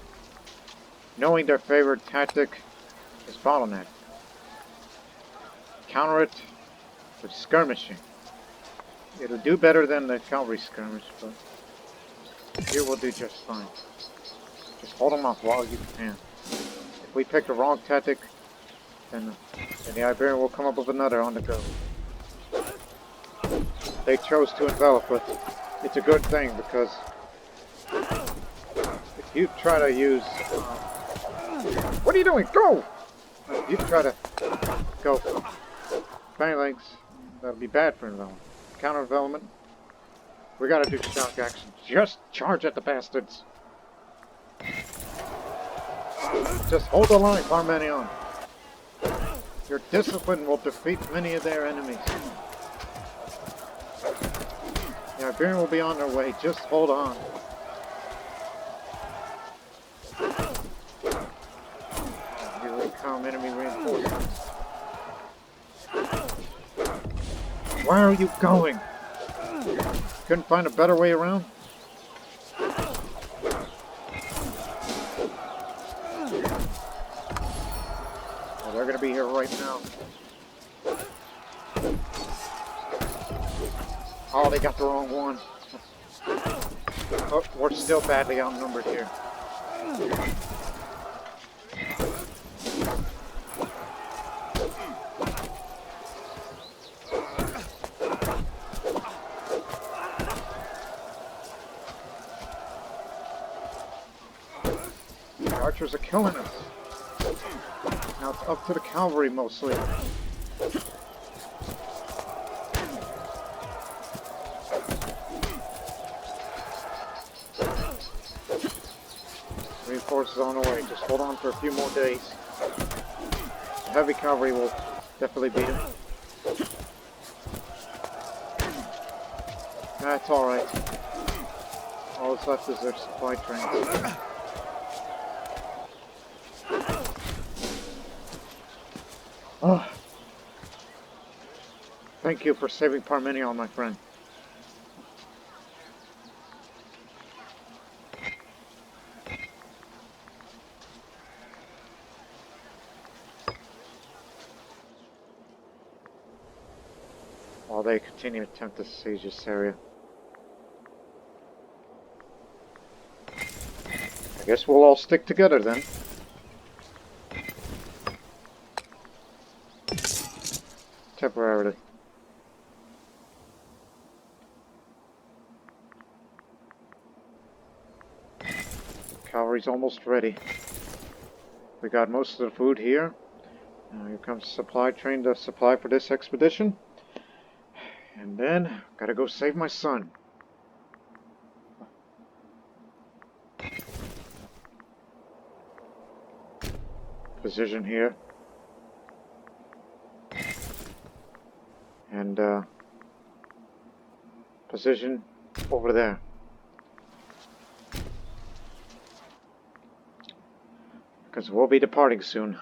Knowing their favorite tactic is bottleneck. Counter it with skirmishing. It'll do better than the cavalry skirmish, but here we'll do just fine. Just hold them off while you can. If we pick the wrong tactic, then the Iberian will come up with another on the go. They chose to envelop, but it's a good thing because if you try to use... what are you doing? Go! You try to go bang legs. That'll be bad for envelopment. Counter envelopment. We gotta do shock action. Just charge at the bastards. Just hold the line, Parmenion. Your discipline will defeat many of their enemies. The Iberian will be on their way. Just hold on. Here we come, enemy reinforcements. Where are you going? Couldn't find a better way around? Well, they're gonna be here right now. Oh, they got the wrong one. Oh, we're still badly outnumbered here. The archers are killing us. Now it's up to the cavalry mostly. Reinforcements on the way. Just hold on for a few more days. The heavy cavalry will definitely beat them. That's alright. All that's left is their supply train. Oh. Thank you for saving Parmenion, my friend. While they continue to attempt to siege this area. I guess we'll all stick together then. Temporarily. Cavalry's almost ready. We got most of the food here. Here comes the supply train to supply for this expedition. And then, gotta go save my son. Position here. And, position over there. Because we'll be departing soon.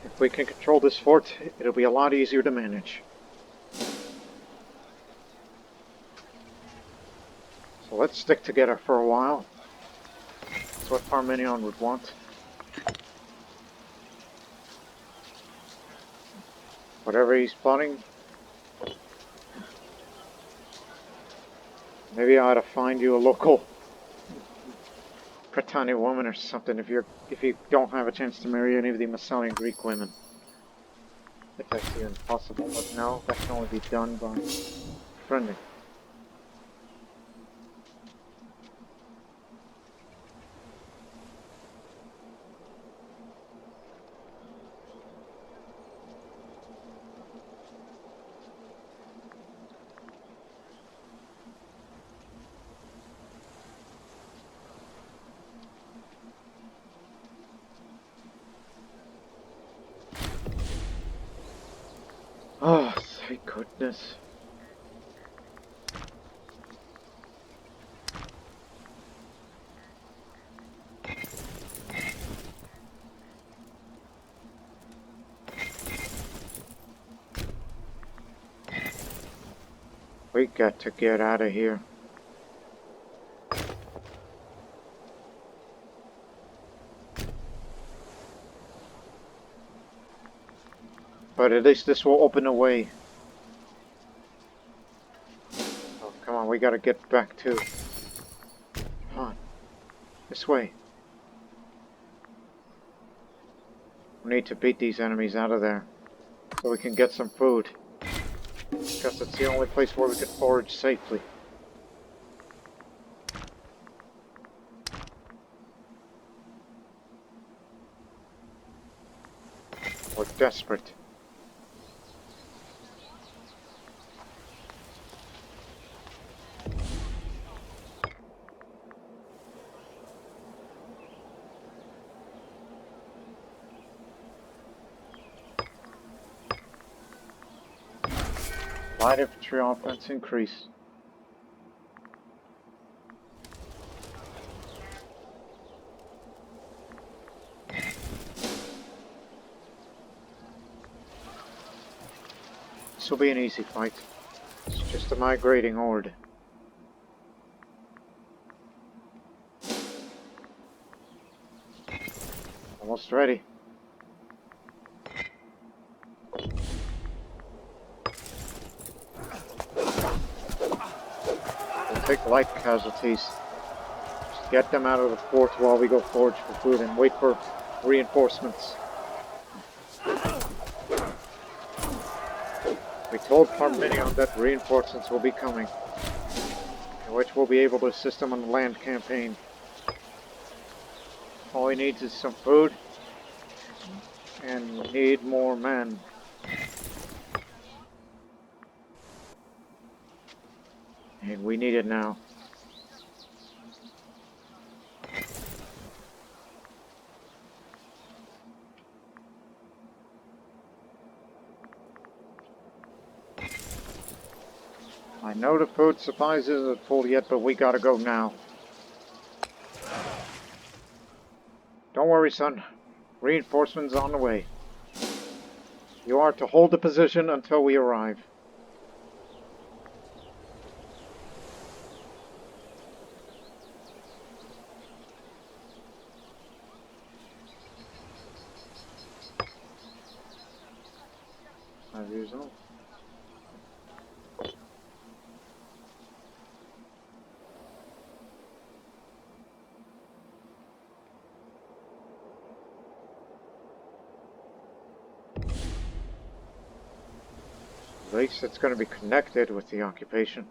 If we can control this fort, it'll be a lot easier to manage. So let's stick together for a while. That's what Parmenion would want. Whatever he's plotting. Maybe I ought to find you a local Pretani woman or something if you don't have a chance to marry any of the Massalian Greek women. If that's even possible, but no, that can only be done by friending. Oh, thank goodness. We got to get out of here. But at least this will open a way. Oh, come on, we gotta get back to... Come on. This way. We need to beat these enemies out of there. So we can get some food. Because it's the only place where we can forage safely. We're desperate. Light infantry offense increase. This will be an easy fight. It's just a migrating horde. Almost ready. We'll take light casualties. Just get them out of the fort while we go forage for food and wait for reinforcements. We told Parmenion that reinforcements will be coming, in which we'll be able to assist them on the land campaign. All he needs is some food, and we need more men. And we need it now. I know the food supplies isn't full yet, but we gotta go now. Don't worry, son. Reinforcements on the way. You are to hold the position until we arrive. As usual. At least it's going to be connected with the occupation.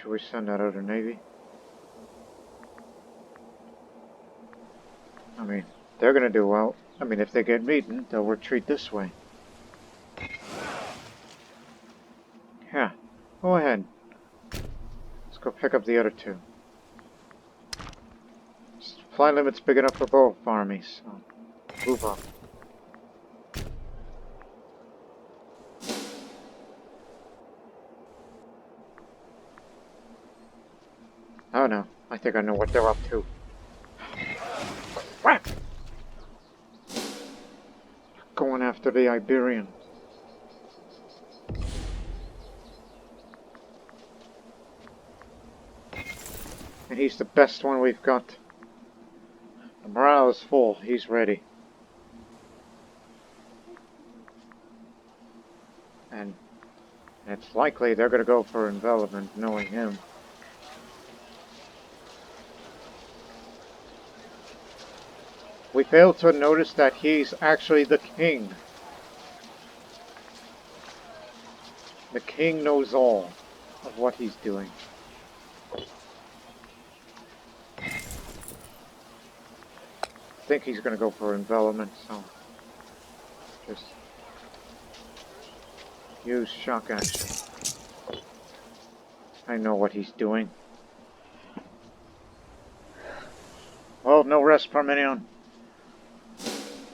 Should we send that other navy? I mean, they're going to do well. I mean, if they get beaten, they'll retreat this way. Yeah, go ahead. Let's go pick up the other two. Supply limit's big enough for both armies, so move up. Oh no, I think I know what they're up to. Crap! Going after the Iberian. And he's the best one we've got. The morale is full, he's ready. And it's likely they're gonna go for envelopment, knowing him. We failed to notice that he's actually the king. The king knows all of what he's doing. I think he's going to go for envelopment, so just use shock action. I know what he's doing. Well, no rest, Parmenion.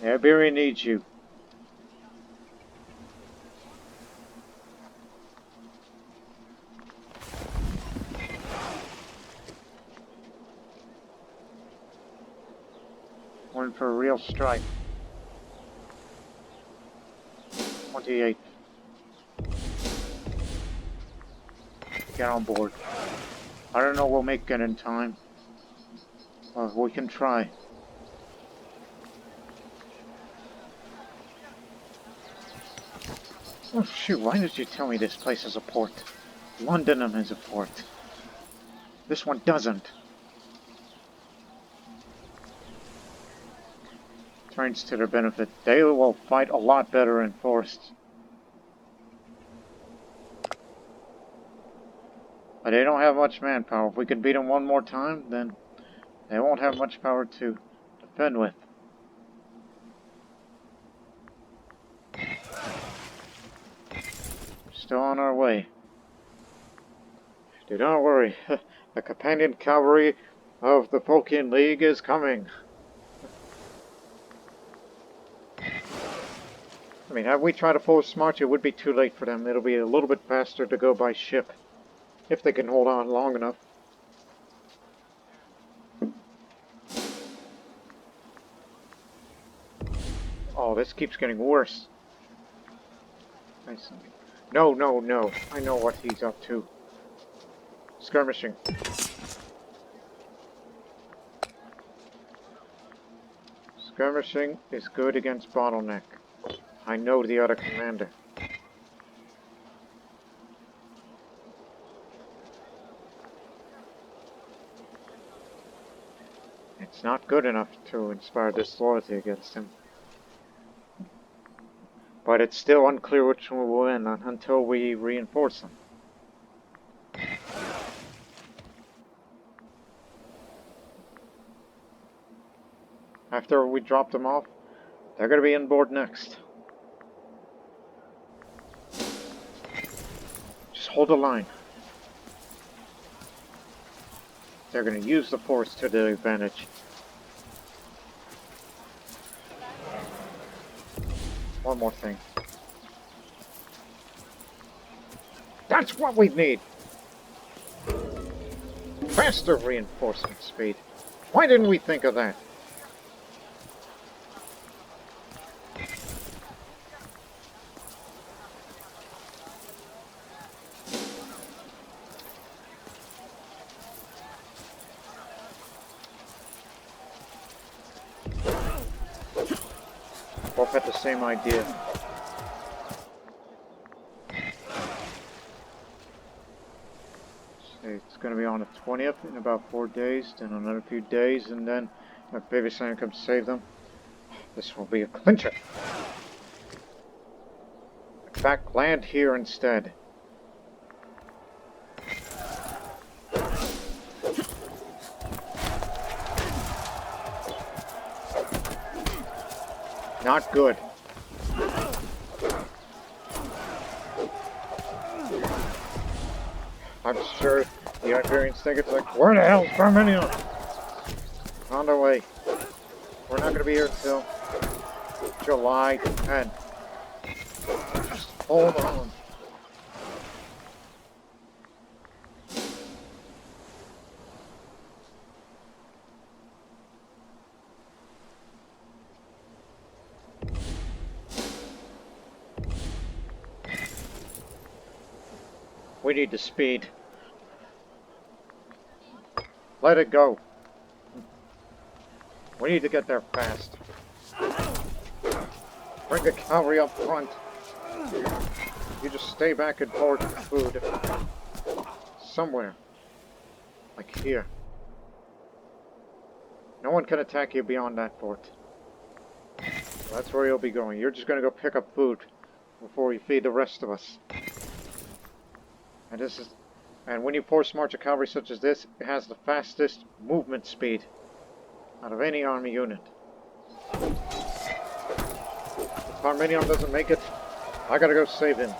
The Iberian needs you. One for a real strike. 28. Get on board. I don't know we'll make it in time. Well, we can try. Oh shoot, why did you tell me this place is a port? Londonham is a port. This one doesn't. Turns to their benefit. They will fight a lot better in forests. But they don't have much manpower. If we can beat them one more time, then they won't have much power to defend with. Still on our way. Do not worry. The companion cavalry of the Phocaean League is coming. I mean, have we tried to force march, it would be too late for them. It'll be a little bit faster to go by ship, if they can hold on long enough. Oh, this keeps getting worse. No, no, no. I know what he's up to. Skirmishing. Skirmishing is good against bottleneck. I know the other commander. It's not good enough to inspire disloyalty against him. But it's still unclear which one will win until we reinforce them. After we drop them off, they're going to be on board next. Just hold the line. They're going to use the force to their advantage. One more thing. That's what we need! Faster reinforcement speed. Why didn't we think of that? Both had the same idea. It's going to be on the 20th in about 4 days, then another few days, and then if Baby Santa comes to save them, this will be a clincher. In fact, land here instead. Not good. I'm sure the Iberians think it's like, where the hell's Parmenion? On their way. We're not going to be here till July 10th. Just hold on. We need the speed. Let it go. We need to get there fast. Bring the cavalry up front. You just stay back and forward for food. Somewhere. Like here. No one can attack you beyond that fort. That's where you'll be going. You're just going to go pick up food before you feed the rest of us. And when you force march a cavalry such as this, it has the fastest movement speed out of any army unit. If Parmenion doesn't make it, I gotta go save him.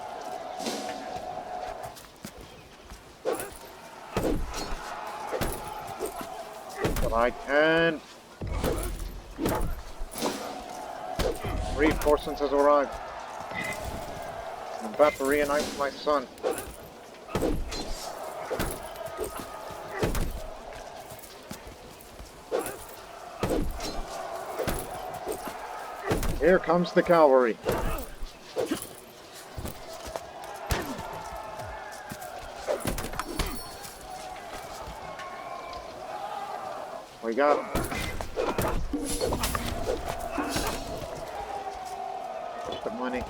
But I can. Reinforcements has arrived. I'm about to reunite with my son. Here comes the cavalry. We got him. Get the money.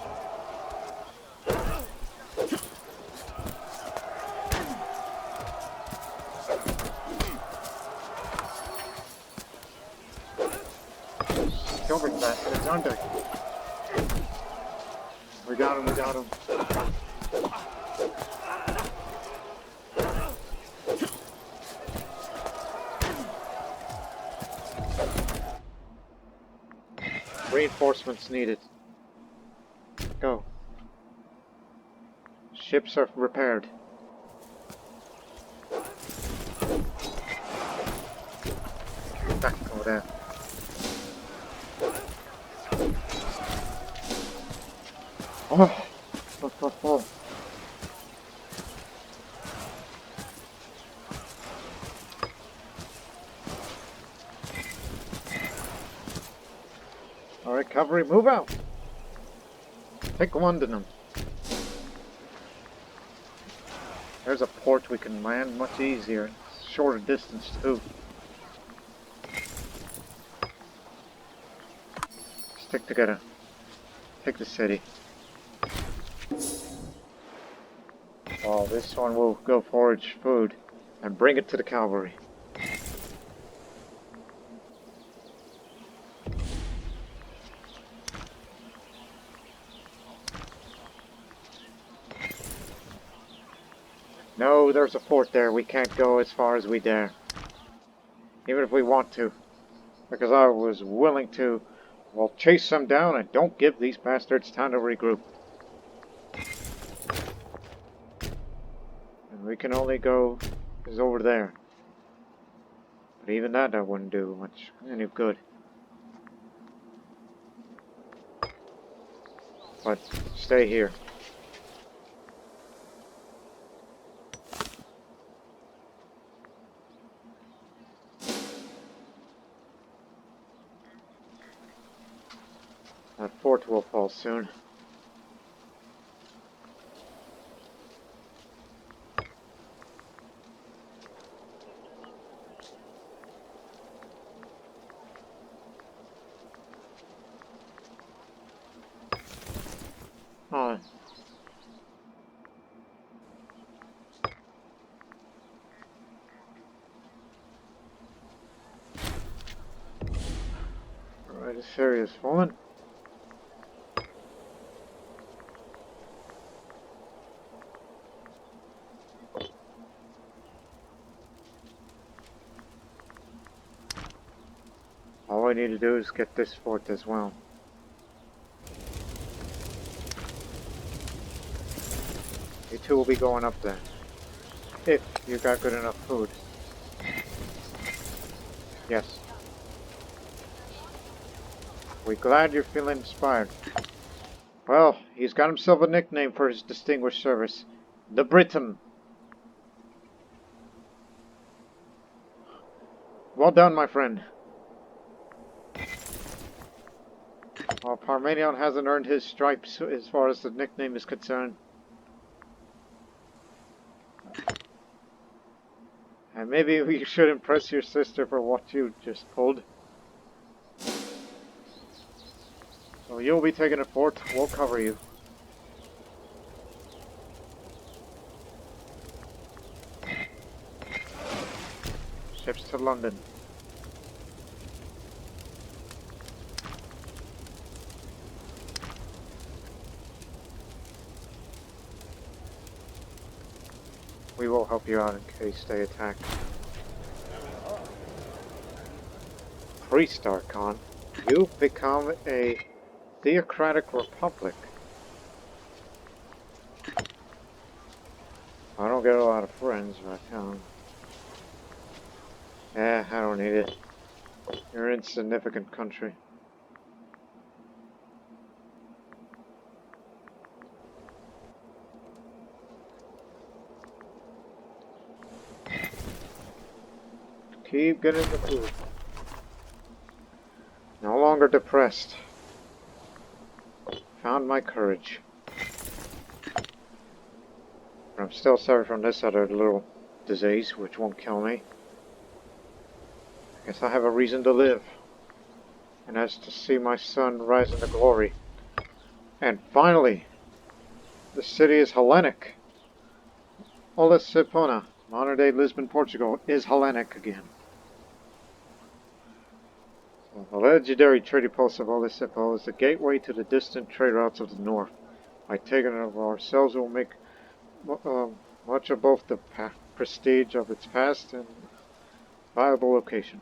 Silver basket, it's under. We got him, we got him. Reinforcements needed. Go. Ships are repaired. Back over there. Oh! Oh. Alright, cavalry, move out! Take London. There's a port we can land much easier. Shorter distance too. Stick together. Take the city. Oh, this one will go forage food and bring it to the cavalry. No, there's a fort there. We can't go as far as we dare. Even if we want to. Because I was willing to, well, chase them down and don't give these bastards time to regroup. And we can only go is over there. But even that I wouldn't do much any good. But stay here. That fort will fall soon. On. Alright, a serious woman. All I need to do is get this fort as well. You two will be going up there. If you got good enough food. Yes. We're glad you're feeling inspired. Well, he's got himself a nickname for his distinguished service. The Briton. Well done, my friend. Well, Parmenion hasn't earned his stripes as far as the nickname is concerned. And maybe we should impress your sister for what you just pulled. So you'll be taking a fort, we'll cover you. Ships to London. We will help you out in case they attack. Priest Archon, you've become a theocratic republic. I don't get a lot of friends, but I don't need it. You're an insignificant country. Keep getting the food. No longer depressed. Found my courage. But I'm still suffering from this other little disease, which won't kill me. I guess I have a reason to live. And that's to see my son rise into glory. And finally, the city is Hellenic. Ultima, modern-day Lisbon, Portugal, is Hellenic again. The legendary trading post of Ultima is the gateway to the distant trade routes of the north. By taking it of ourselves, we will make much of both the prestige of its past and viable location.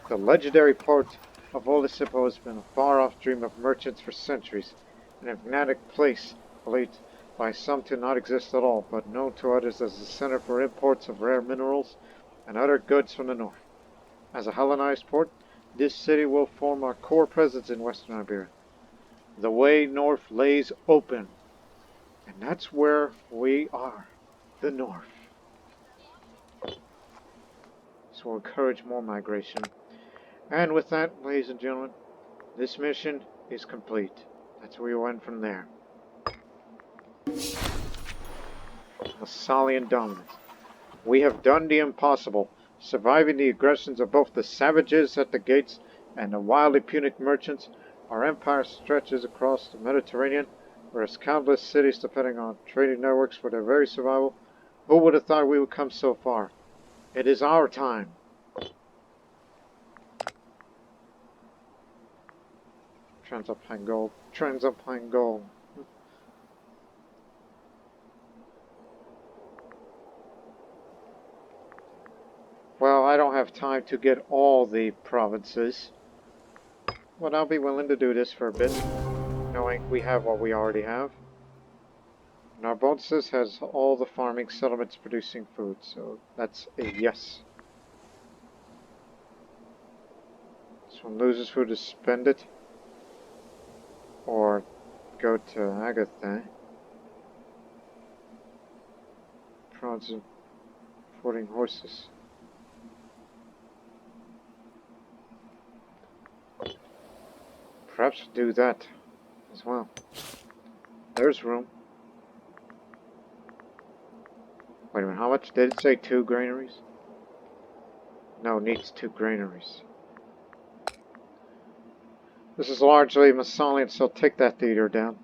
The legendary port of Olisipo has been a far-off dream of merchants for centuries, an enigmatic place believed by some to not exist at all, but known to others as the center for imports of rare minerals and other goods from the north. As a Hellenized port, this city will form our core presence in Western Iberia. The way north lays open, and that's where we are, the north. This will encourage more migration. And with that, ladies and gentlemen, this mission is complete. That's where we went from there. Massalian dominance. We have done the impossible, surviving the aggressions of both the savages at the gates and the wildly Punic merchants. Our empire stretches across the Mediterranean, where there's countless cities depending on trading networks for their very survival. Who would have thought we would come so far? It is our time. Transalpine gold. Transalpine gold. Well, I don't have time to get all the provinces, but I'll be willing to do this for a bit, knowing we have what we already have. Narbonensis has all the farming settlements producing food, so that's a yes. This one loses food to spend it, or go to Agatha. Prawns importing horses. Perhaps do that as well. There's room. Wait a minute, how much did it say? 2 granaries? No, it needs 2 granaries. This is largely Massalian, so take that theater down.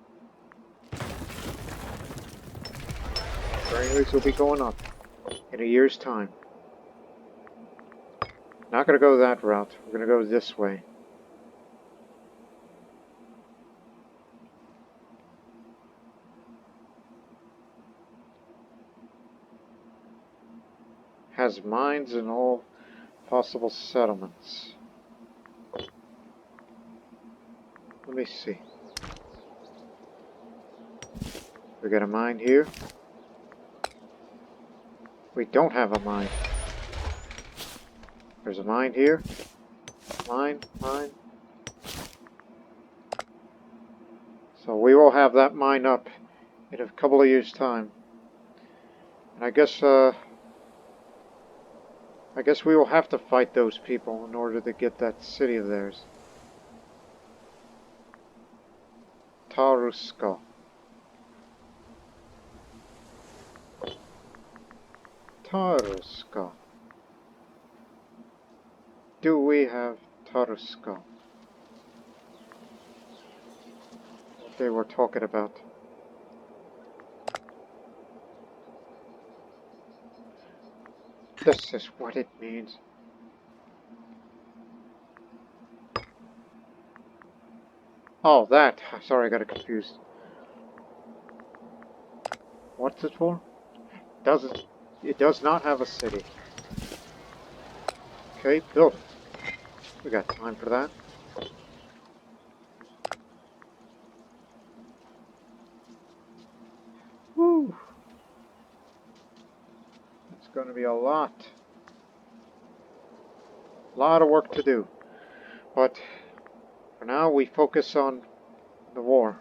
Granaries will be going up in a year's time. Not gonna go that route. We're gonna go this way. Has mines in all possible settlements. Let me see. We got a mine here. We don't have a mine. There's a mine here. Mine. So we will have that mine up in a couple of years' time. And I guess we will have to fight those people in order to get that city of theirs. Taruska. Taruska. Do we have Taruska? What they were talking about. This is what it means. Oh, that. Sorry, I got it confused. What's it for? It does not have a city. Okay, build it. We got time for that. Woo! It's going to be a lot of work to do. But for now, we focus on the war.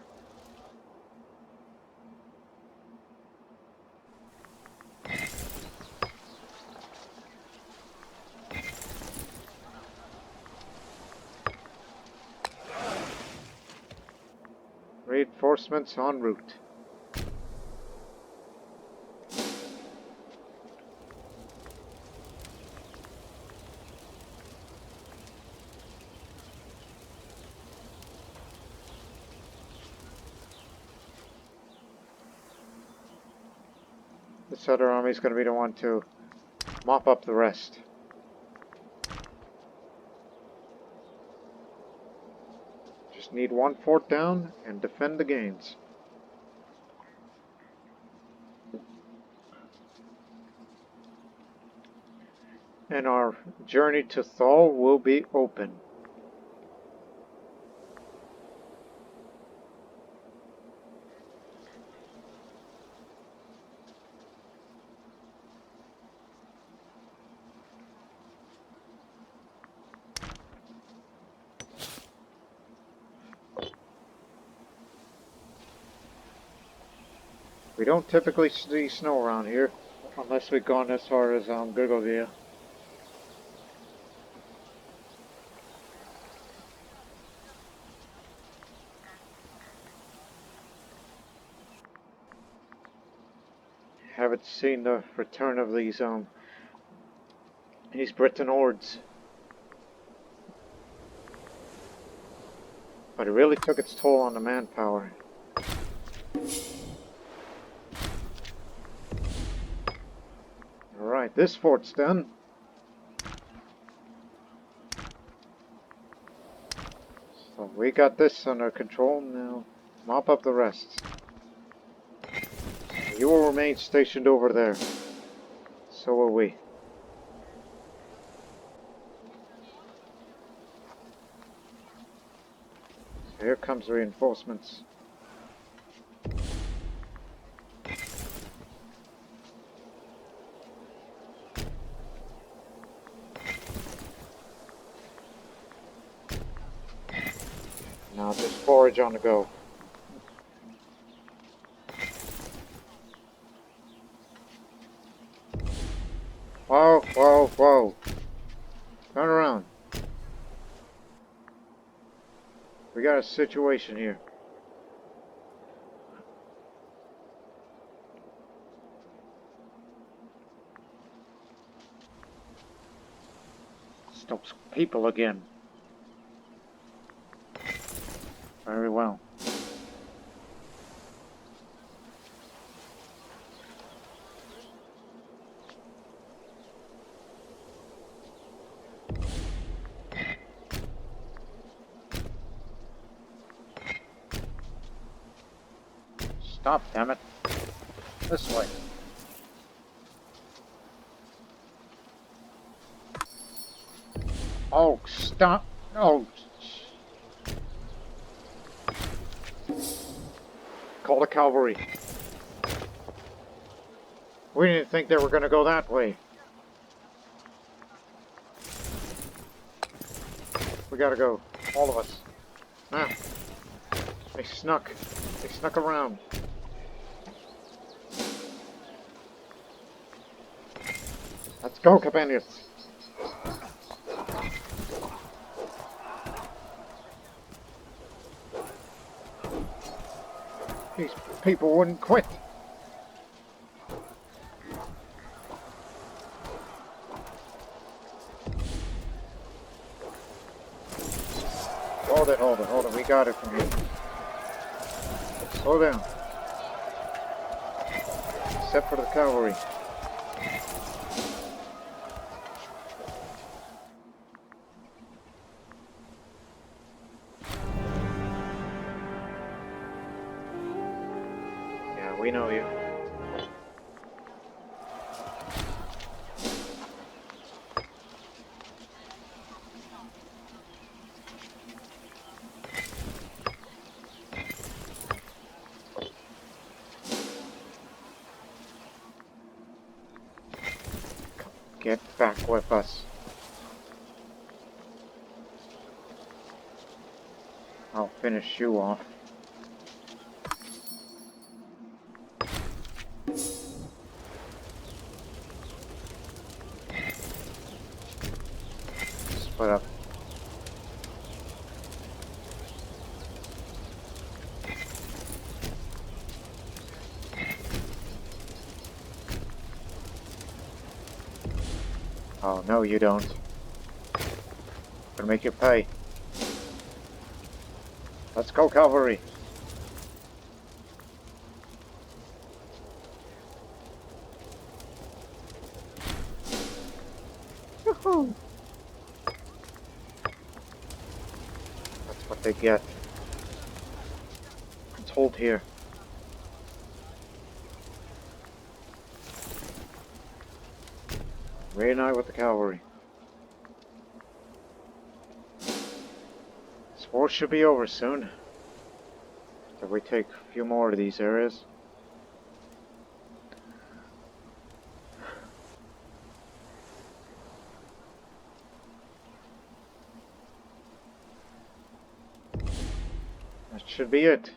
Reinforcements en route. This other army is going to be the one to mop up the rest. Just need 1 fort down and defend the gains. and our journey to Thule will be open. We don't typically see snow around here, unless we've gone as far as Gurgovia. Haven't seen the return of these Briton hordes. But it really took its toll on the manpower. Alright, this fort's done. So we got this under control now. Mop up the rest. You will remain stationed over there. So will we. So here comes reinforcements. Now just forage on the go. Whoa, whoa, whoa. Turn around. We got a situation here. It's those people again. Very well. Stop, damn it. This way. Oh, stop. Oh. Call the cavalry. We didn't think they were going to go that way. We gotta go. All of us. Now. They snuck. They snuck around. Let's go, companions. These people wouldn't quit. Hold it. We got it from here. Slow down. Except for the cavalry. Yeah, we know you. Get back with us. I'll finish you off. Split up. Oh, no, you don't. I'm gonna make you pay. Let's go, cavalry. Yoo-hoo. That's what they get. Let's hold here. Reunite with the cavalry. This war should be over soon. If we take a few more of these areas. That should be it.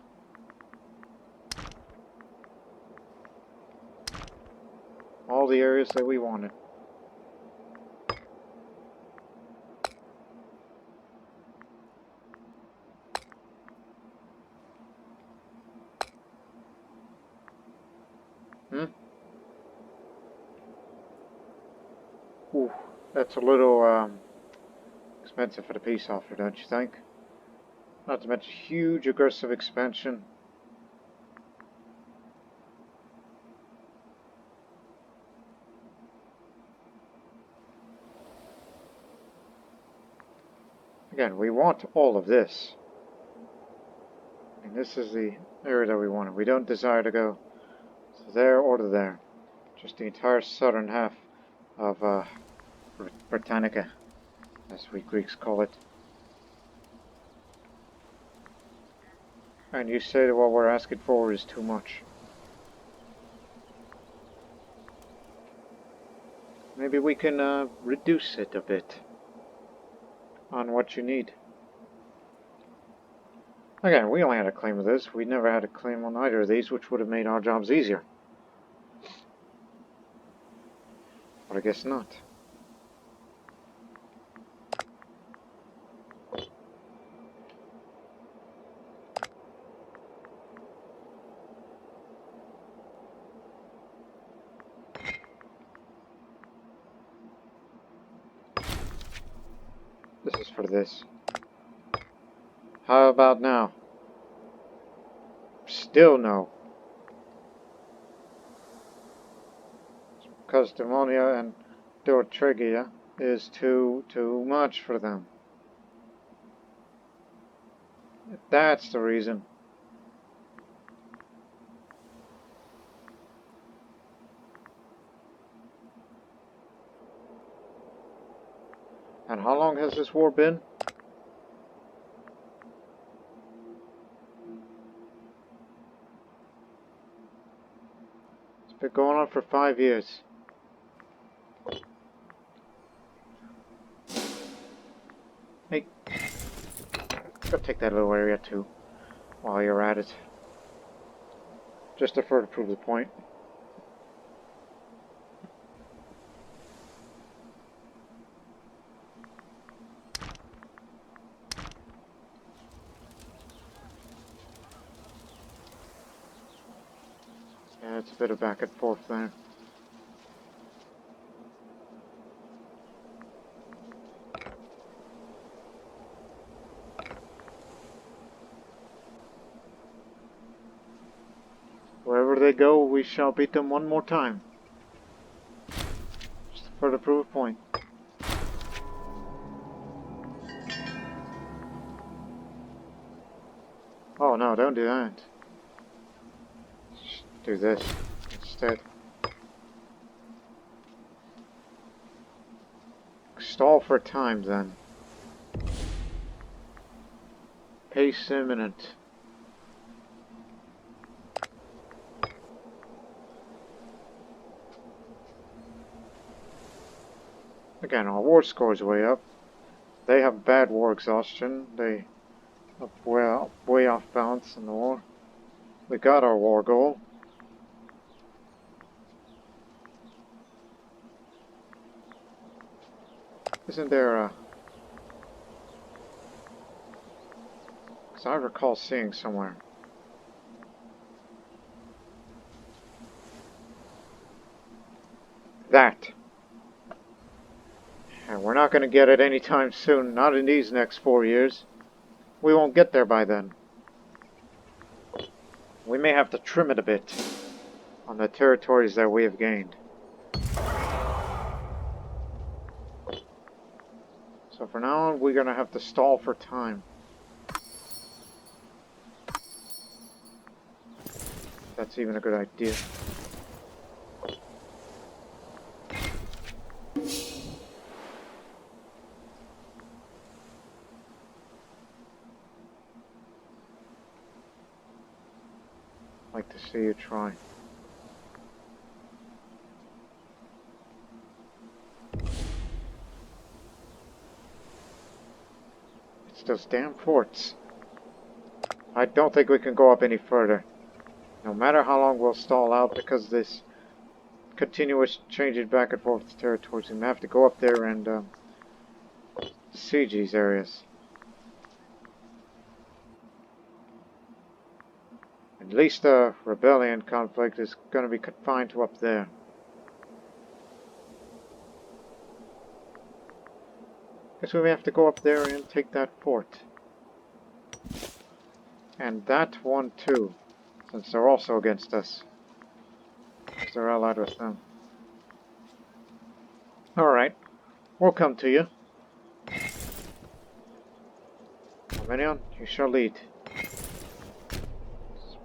All the areas that we wanted. Ooh, that's a little expensive for the peace offer, don't you think? Not to mention huge aggressive expansion. Again, we want all of this. And this is the area that we wanted. We don't desire to go to there or to there. Just the entire southern half of Britannica, as we Greeks call it. And you say that what we're asking for is too much. Maybe we can reduce it a bit on what you need. Again, we only had a claim of this. We never had a claim on either of these, which would have made our jobs easier. But I guess not. This is for this. How about now? Still no. Because Demonia and Dortregia is too much for them. If that's the reason. And how long has this war been? It's been going on for 5 years. Hey, go take that little area too, while you're at it. Just to further prove the point. Yeah, it's a bit of back and forth there. Wherever they go, we shall beat them one more time. Just to further prove a point. Oh no, don't do that. Just do this instead. Stall for time then. Pace imminent. Again, our war score is way up. They have bad war exhaustion. They are way off balance in the war. We got our war goal. Isn't there a... Because I recall seeing somewhere. That. And we're not going to get it anytime soon. Not in these next 4 years. We won't get there by then. We may have to trim it a bit on the territories that we have gained. So for now on, we're going to have to stall for time. That's even a good idea. like to see you try. It's those damn forts. I don't think we can go up any further. No matter how long we'll stall out, because this continuous changing back and forth territories, we have to go up there and siege these areas. At least the rebellion conflict is going to be confined to up there. Guess we may have to go up there and take that fort. And that one too, since they're also against us. Because they're allied with them. Alright, we'll come to you. Parmenion, you shall lead.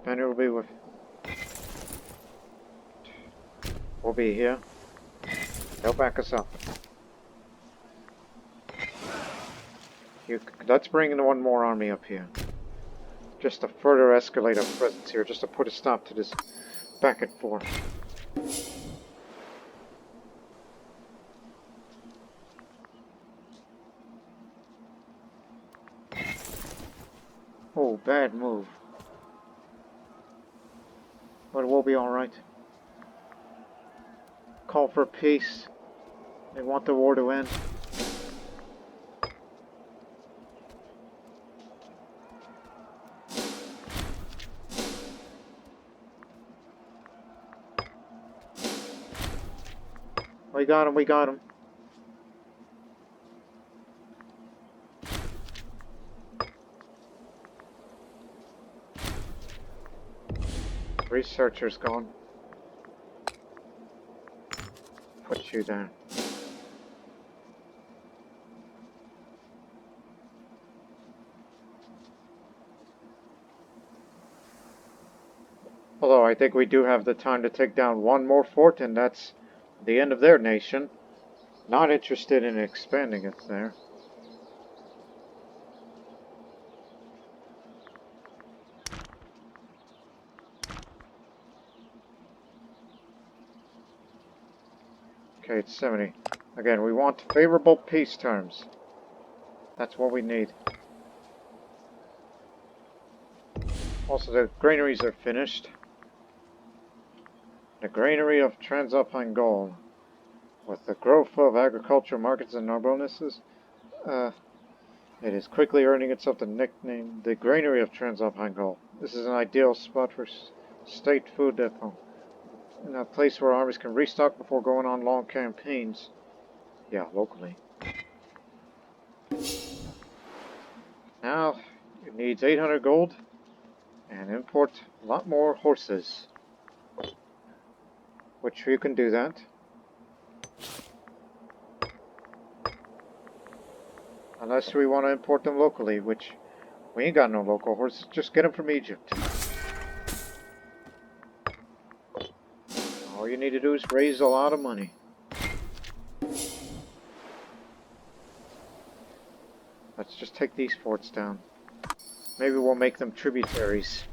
Spaniard will be with... We'll be here. They'll back us up. Let's bring in one more army up here. Just to further escalate our presence here, just to put a stop to this back and forth. Oh, bad move. But we'll be alright. Call for peace. They want the war to end. We got him, we got him. Researcher's gone. Put you down. Although I think we do have the time to take down one more fort, and that's the end of their nation. Not interested in expanding it there. Okay, it's 70. Again, we want favorable peace terms. That's what we need. Also, the granaries are finished. The granary of Transalpine Gaul. With the growth of agricultural markets and noblenesses, it is quickly earning itself the nickname the Granary of Transalpine Gaul. This is an ideal spot for state food depot. In a place where armies can restock before going on long campaigns. Yeah, locally. Now, it needs 800 gold and import a lot more horses. Which you can do that. Unless we want to import them locally, which we ain't got no local horses. Just get them from Egypt. All you need to do is raise a lot of money. Let's just take these forts down. Maybe we'll make them tributaries.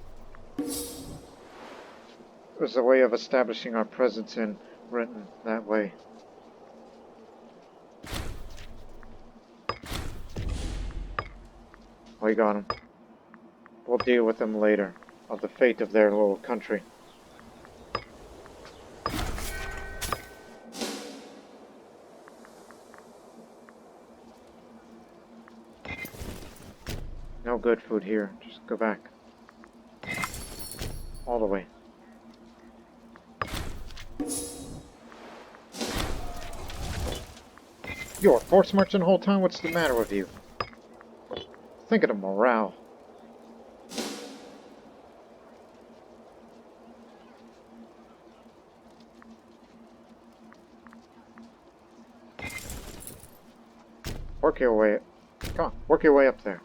As a way of establishing our presence in Britain that way. We got them. We'll deal with them later, of the fate of their little country. No good food here. Just go back. All the way. You're force marching the whole time? What's the matter with you? Think of the morale. Work your way. Come on, work your way up there.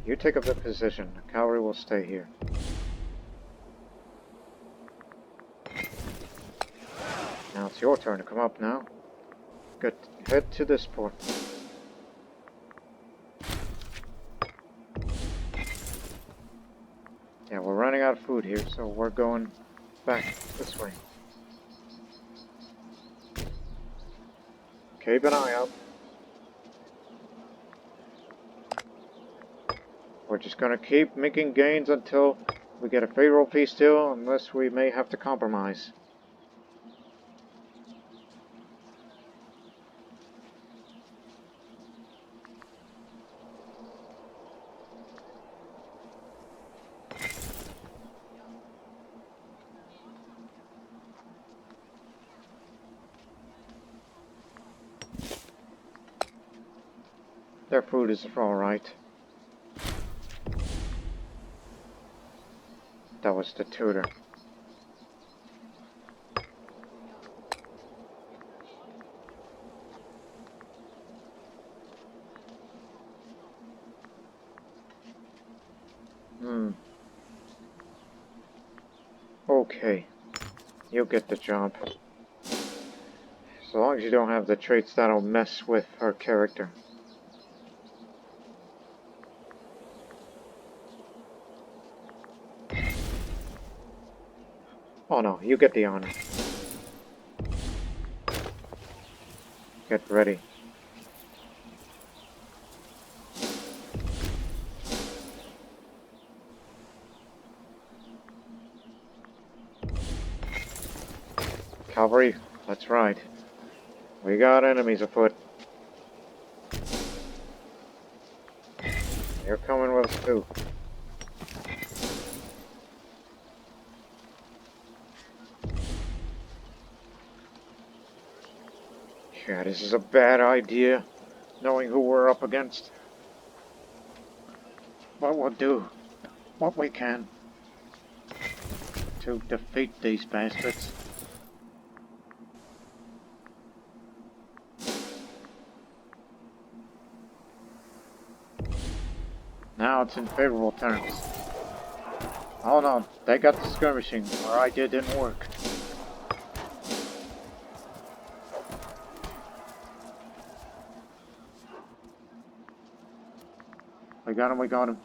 You take up the position. The cavalry will stay here. Now it's your turn to come up now. Good. Head to this port. Yeah, we'll run out of food here, so we're going back this way. Keep an eye out. We're just gonna keep making gains until we get a favorable peace deal, unless we may have to compromise. Their food is alright. That was the tutor. Okay. You'll get the job. So long as you don't have the traits that'll mess with her character. Oh no, you get the honor. Get ready. Cavalry, let's ride. We got enemies afoot. They're coming with us too. Yeah, this is a bad idea, knowing who we're up against. But we'll do what we can to defeat these bastards. Now it's in favorable terms. Oh no, they got the skirmishing. Our idea didn't work. We got him, we got him.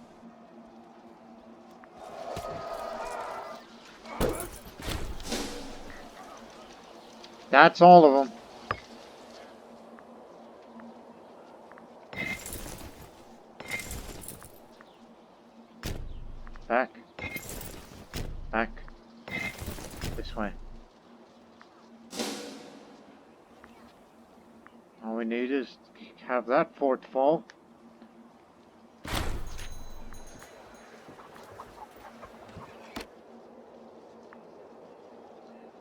That's all of them. Back. Back. This way. All we need is to have that fort fall.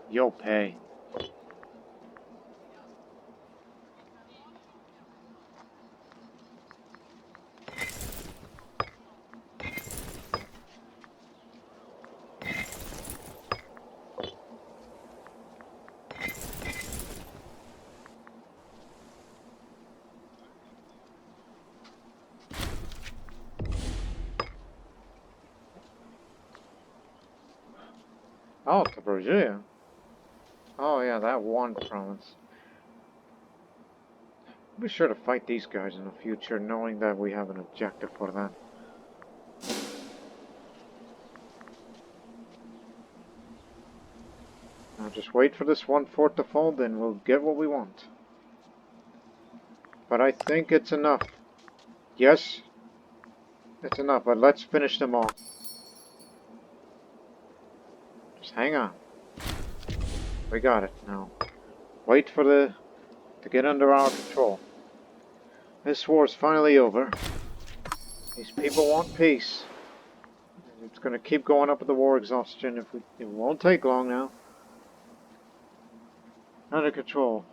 You'll pay. Oh, to Brazil. Oh yeah, that one province. Be sure to fight these guys in the future, knowing that we have an objective for them. Now just wait for this one fort to fall, then we'll get what we want. But I think it's enough. Yes, it's enough, but let's finish them all. Just hang on. We got it now. Wait for to get under our control. This war's finally over. These people want peace. It's gonna keep going up with the war exhaustion if it won't take long now. Under control.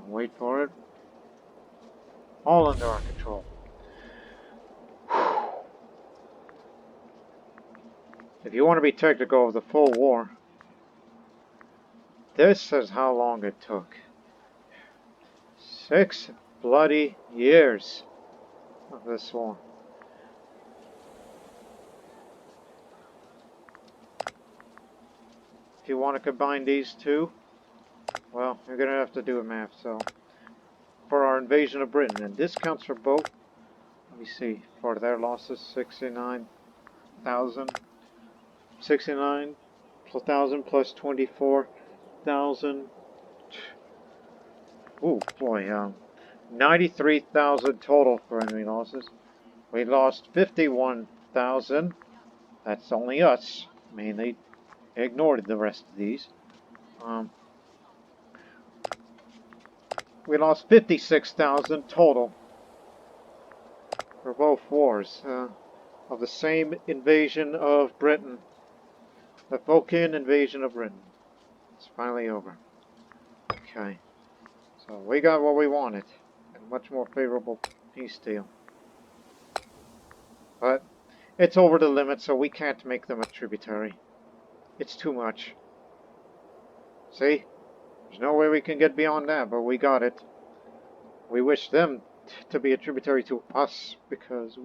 Wait for it. All under our control. If you want to be technical of the full war, this is how long it took. 6 bloody years of this war. If you want to combine these two, well, you're going to have to do a math. So, for our invasion of Britain, and this counts for both. Let me see, for their losses, 69, 1,000. 69 1,000 plus 24,000. Oh boy, 93,000 total for enemy losses. We lost 51,000. That's only us. Mainly ignored the rest of these. We lost 56,000 total for both wars of the same invasion of Britain. The Phocaean invasion of Britain. It's finally over. Okay. So we got what we wanted. A much more favorable peace deal. But it's over the limit, so we can't make them a tributary. It's too much. See? There's no way we can get beyond that, but we got it. We wish them to be a tributary to us because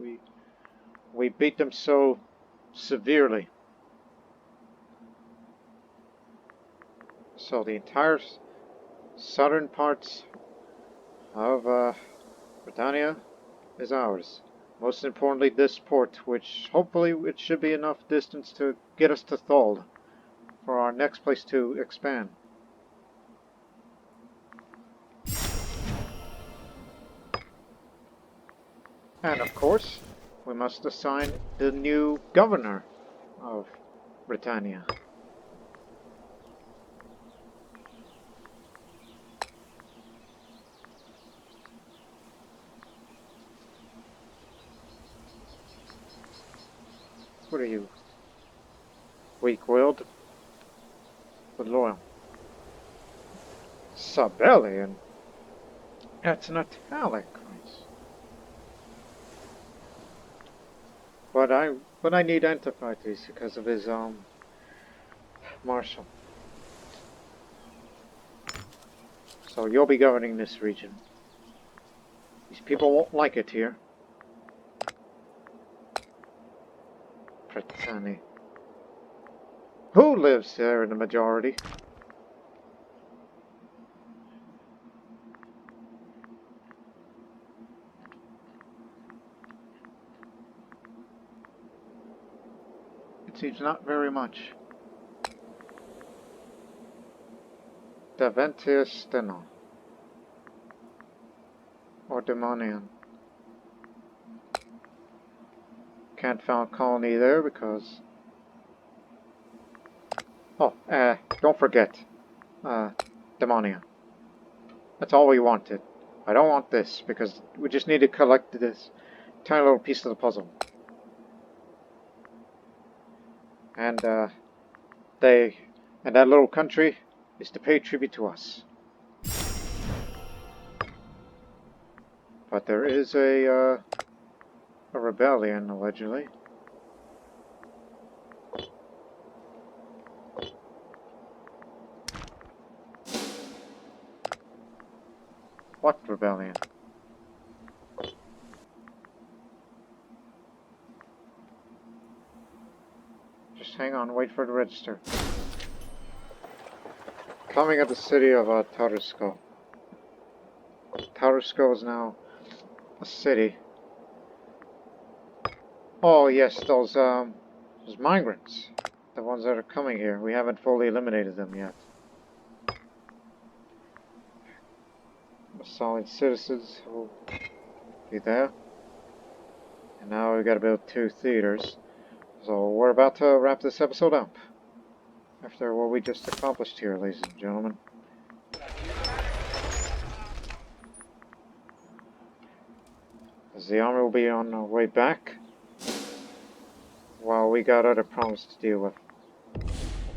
we beat them so severely. So the entire southern parts of Britannia is ours. Most importantly, this port, which hopefully it should be enough distance to get us to Thule for our next place to expand. And of course, we must assign the new governor of Britannia. What are you? Weak-willed, but loyal. Sabellian? That's an italic. But I need Antiphates because of his marshal. So you'll be governing this region. These people won't like it here. Pretani. Who lives there in the majority? It seems not very much. Daventius Steno. Or Demonian. Can't found colony there because... Oh, don't forget. Demonia. That's all we wanted. I don't want this because we just need to collect this tiny little piece of the puzzle. And that little country is to pay tribute to us. But there is a rebellion, allegedly. What rebellion? Just hang on, wait for it to register. Coming at the city of Tarusko. Tarusko is now a city. Oh yes, those migrants. The ones that are coming here. We haven't fully eliminated them yet. Massalian citizens will be there. And now we've got to build 2 theaters. So we're about to wrap this episode up. After what we just accomplished here, ladies and gentlemen. As the army will be on our way back. While we got other problems to deal with.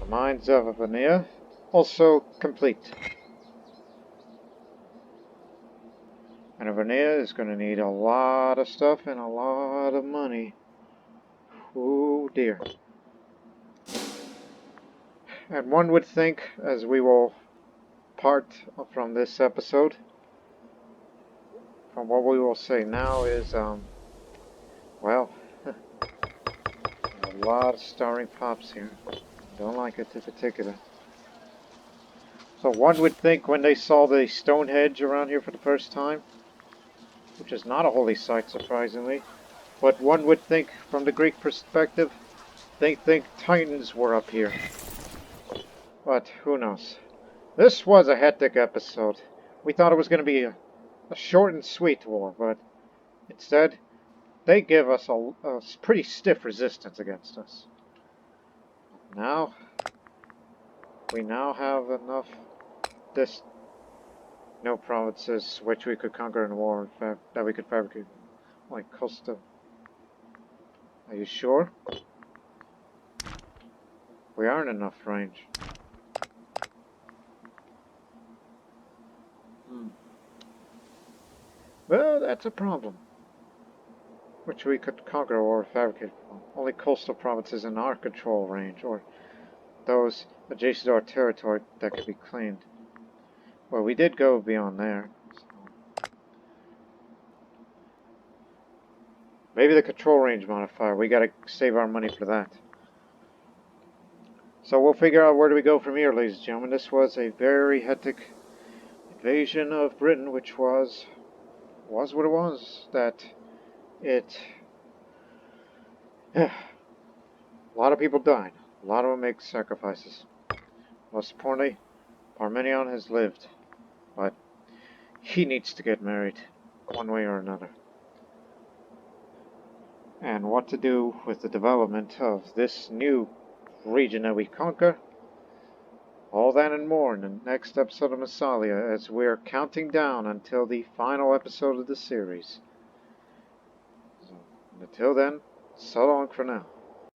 The mines of Avania also complete. And Avania is going to need a lot of stuff and a lot of money. Oh dear. And one would think, as we will part from this episode, from what we will say now is, well, a lot of starring pops here. Don't like it in particular. So one would think when they saw the Stonehenge around here for the first time, which is not a holy site surprisingly, but one would think from the Greek perspective they think Titans were up here. But who knows? This was a hectic episode. We thought it was going to be a short and sweet war, but instead, they give us a pretty stiff resistance against us. Now, we now have enough no provinces which we could conquer in war, that we could fabricate, like custom. Are you sure? We aren't enough range. Well, that's a problem. Which we could conquer or fabricate. Only coastal provinces in our control range, or those adjacent to our territory that could be claimed. Well, we did go beyond there. So. Maybe the control range modifier. We gotta save our money for that. So we'll figure out where do we go from here, ladies and gentlemen. This was a very hectic invasion of Britain, which was what it was. That it... a lot of people died. A lot of them make sacrifices. Most importantly, Parmenion has lived. But he needs to get married, one way or another. And what to do with the development of this new region that we conquer. All that and more in the next episode of Massalia, as we're counting down until the final episode of the series. So, until then, so long for now.